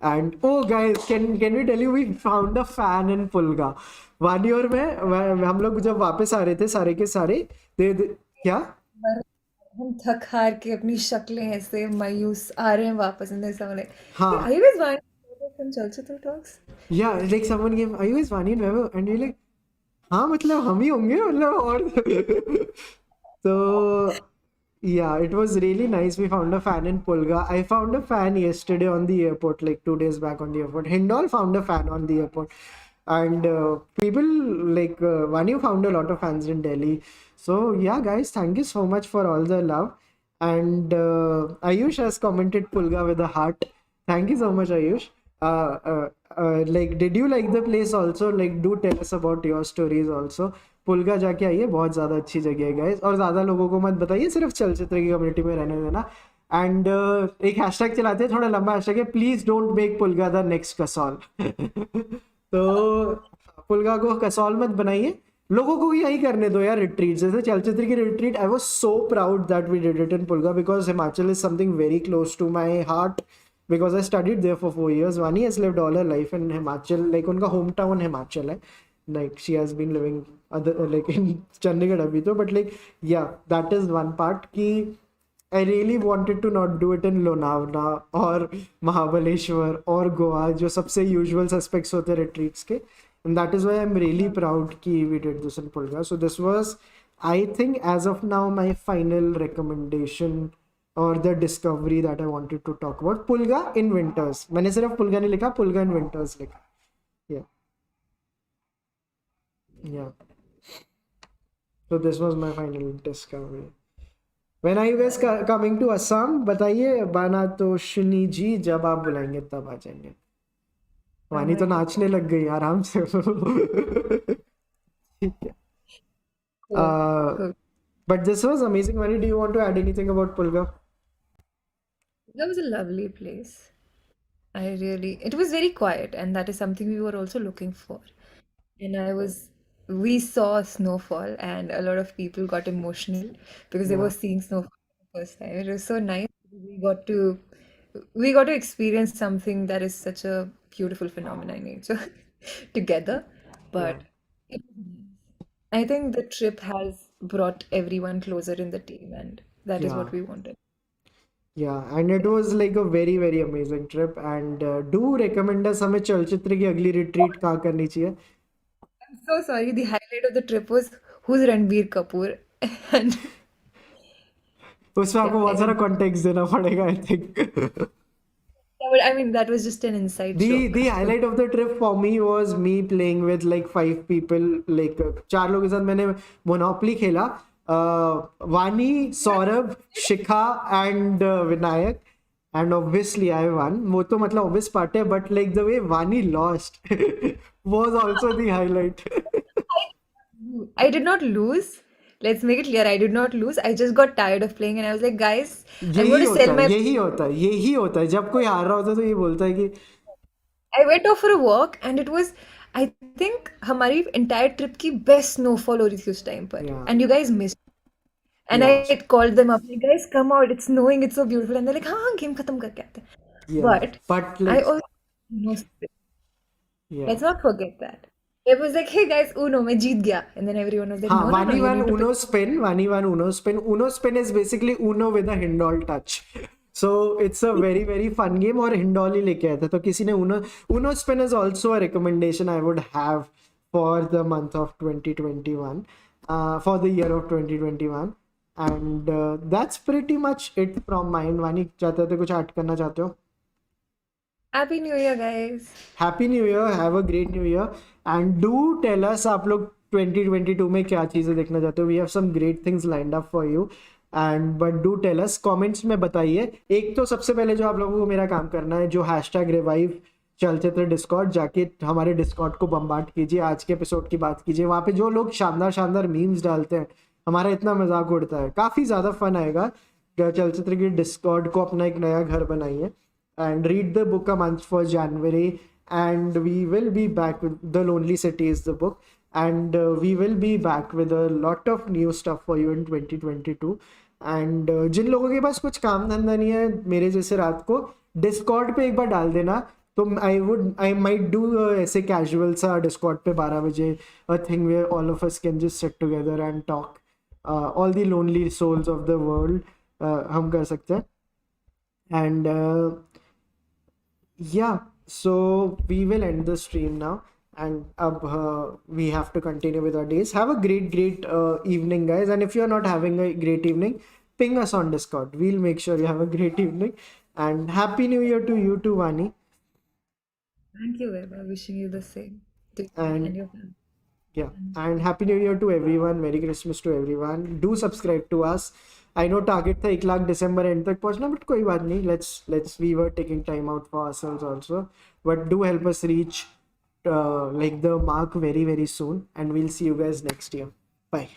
And oh guys, can we tell you, we found a fan in Pulga. Vani और मैं हम लोग जब वापस आ रहे थे सारे के सारे, क्या हम थक हार के अपनी शक्लें ऐसे मायूस आ रहे हैं वापस and then someone like, hey, are हाँ you guys Vaani from Chalchitra Talks? या like someone game, are you guys Vaani and Vaibhav? And you're like, हाँ मतलब हम ही होंगे मतलब. और so yeah, it was really nice. We found a fan in Pulga. I found a fan yesterday on the airport, like 2 days back on the airport. Hindol found a fan on the airport. And people like Vani found a lot of fans in Delhi. So yeah, guys, thank you so much for all the love. And Ayush has commented Pulga with a heart. Thank you so much, Ayush. Like, did you like the place also? Like, do tell us about your stories also. Pulga जाके आइए, बहुत ज़्यादा अच्छी जगह है guys. और ज़्यादा लोगों को मत बताइए, सिर्फ चलचित्र की कम्युनिटी में रहने देना. एंड एक हैशटैग चलाते हैं, थोड़ा लंबा हैशटैग है, please don't make Pulga the next Kasol. तो पुलगा को कसौल मत बनाइए, लोगों को यही करने दो यार. रिट्रीट जैसे चलचित्र की retreat, I was so proud that we did it in Pulga because Himachal is something very close to my heart because I studied there for 4 years. Vaani has lived all her life in Himachal, like उनका hometown Himachal है. Like she has been living other like in Chandigarh abhi to, but like yeah, that is one part ki I really wanted to not do it in Lonavala or Mahabaleshwar or Goa, जो सबसे usual suspects होते हैं retreats के. And that is why I'm really proud ki we did this in Pulga. So this was, I think, as of now, my final recommendation or the discovery that I wanted to talk about. Pulga in winters. मैंने सिर्फ पुलगा नहीं लिखा, Pulga in winters लिखा. Yeah. Yeah. So this was my final discovery. When are you guys coming to Assam? बताइए. बाना तो शनि जी, जब आप बुलाएंगे तब आ जाएंगे. वानी तो नाचने लग गई आराम से. ठीक है. Cool. But this was amazing. Vaani, do you want to add anything about Pulga? That was a lovely place. It was very quiet, and that is something we were also looking for. And we saw snowfall, and a lot of people got emotional because they Yeah. were seeing snowfall for the first time. It was so nice. We got to experience something that is such a beautiful phenomenon in nature together. Yeah. But it was nice. I think the trip has brought everyone closer in the team, and that is Yeah. what we wanted. Yeah, and it was like a very very amazing trip. And do recommend us हमें चलचित्र की अगली retreat कहाँ करनी चाहिए. I'm so sorry. The highlight of the trip was who's Ranbir Kapoor, and उसमें आपको yeah, बहुत सारा कॉन्टेक्स्ट देना पड़ेगा I think. but I mean that was just an inside joke. The highlight of the trip for me was me playing with like 5 people. Like 4 लोगों के साथ मैंने मोनोपोली खेला. वानी, सौरभ, शिखा and Vinayak. And obviously I won. वो तो मतलब obvious part है, but like the way Vaani lost was also the highlight. I did not lose, Let's make it clear, I did not lose. I just got tired of playing and I was like, guys, I'm यही going to होता sell है, my. यही होता है, यही होता है, जब कोई हार रहा होता है तो ये बोलता है कि I went off for a walk and it was, I think, हमारी entire trip की best snowfall हो रही थी उस time पर. या And you guys missed. And या I called them up, like, guys, come out, it's snowing, it's so beautiful. And they're like, हाँ गेम खत्म करके आते हैं. या But but I let's also, no, या let's not forget that. It was like, hey guys, Uno, मैं जीत गया. And then everyone was like, हाँ, no, no, no, Vaani you one need to pick. Uno spin, Vaani one Uno spin. Uno spin is basically Uno with a Hindol touch. So it's a very very fun game और Hindol ही लेके आया था, तो किसी ने Uno spin is also a recommendation I would have for the month of 2021, for the year of 2021. And that's pretty much it from mine. वानी चाहते हो तो कुछ ऐड करना चाहते हो? Happy New Year, guys. Happy new year, have a great new year and do tell us आप लोग 2022 में क्या चीज़ें देखना चाहते हो. We have some great things lined up for you and but do tell us comments में बताइए. एक तो सबसे पहले जो आप लोगों को मेरा काम करना है, जो हैशटैग रिवाइव चलचित्र डिस्कॉर्ड, जाके हमारे डिस्कॉर्ड को बम्बार्ड कीजिए, आज के एपिसोड की बात कीजिए. वहाँ पे जो लोग शानदार शानदार मीम्स डालते हैं, हमारा इतना मजाक उड़ता है, काफ़ी ज़्यादा फन आएगा. चलचित्र की डिस्कॉर्ड को अपना एक नया घर बनाइए and read the book a month for January, and we will be back with The Lonely City is the book, and we will be back with a lot of new stuff for you in 2022. and जिन लोगों के पास कुछ काम धंधा नहीं है मेरे जैसे, रात को डिस्कॉर्ड पे एक बार डाल देना, तो आई माइट डू ऐसे कैजुअल सा डिस्कॉर्ड पे 12 बजे a thing where all of us can just sit together and talk all the lonely souls of the world. हम कर सकते हैं. and yeah, so we will end the stream now, and we have to continue with our days. Have a great evening, guys, and if you're not having a great evening, ping us on Discord. We'll make sure you have a great evening, and happy new year to you too, Vaani. Thank you, Vaibhav. Wishing you the same to you And and your family. yeah, and happy new year to everyone. Merry Christmas to everyone. Do subscribe to us. I know target था 1 लाख दिसंबर and तक पहुंचना, but कोई बात नहीं. Let's we were taking time out for ourselves also, but do help us reach like the mark very very soon, and we'll see you guys next year. Bye.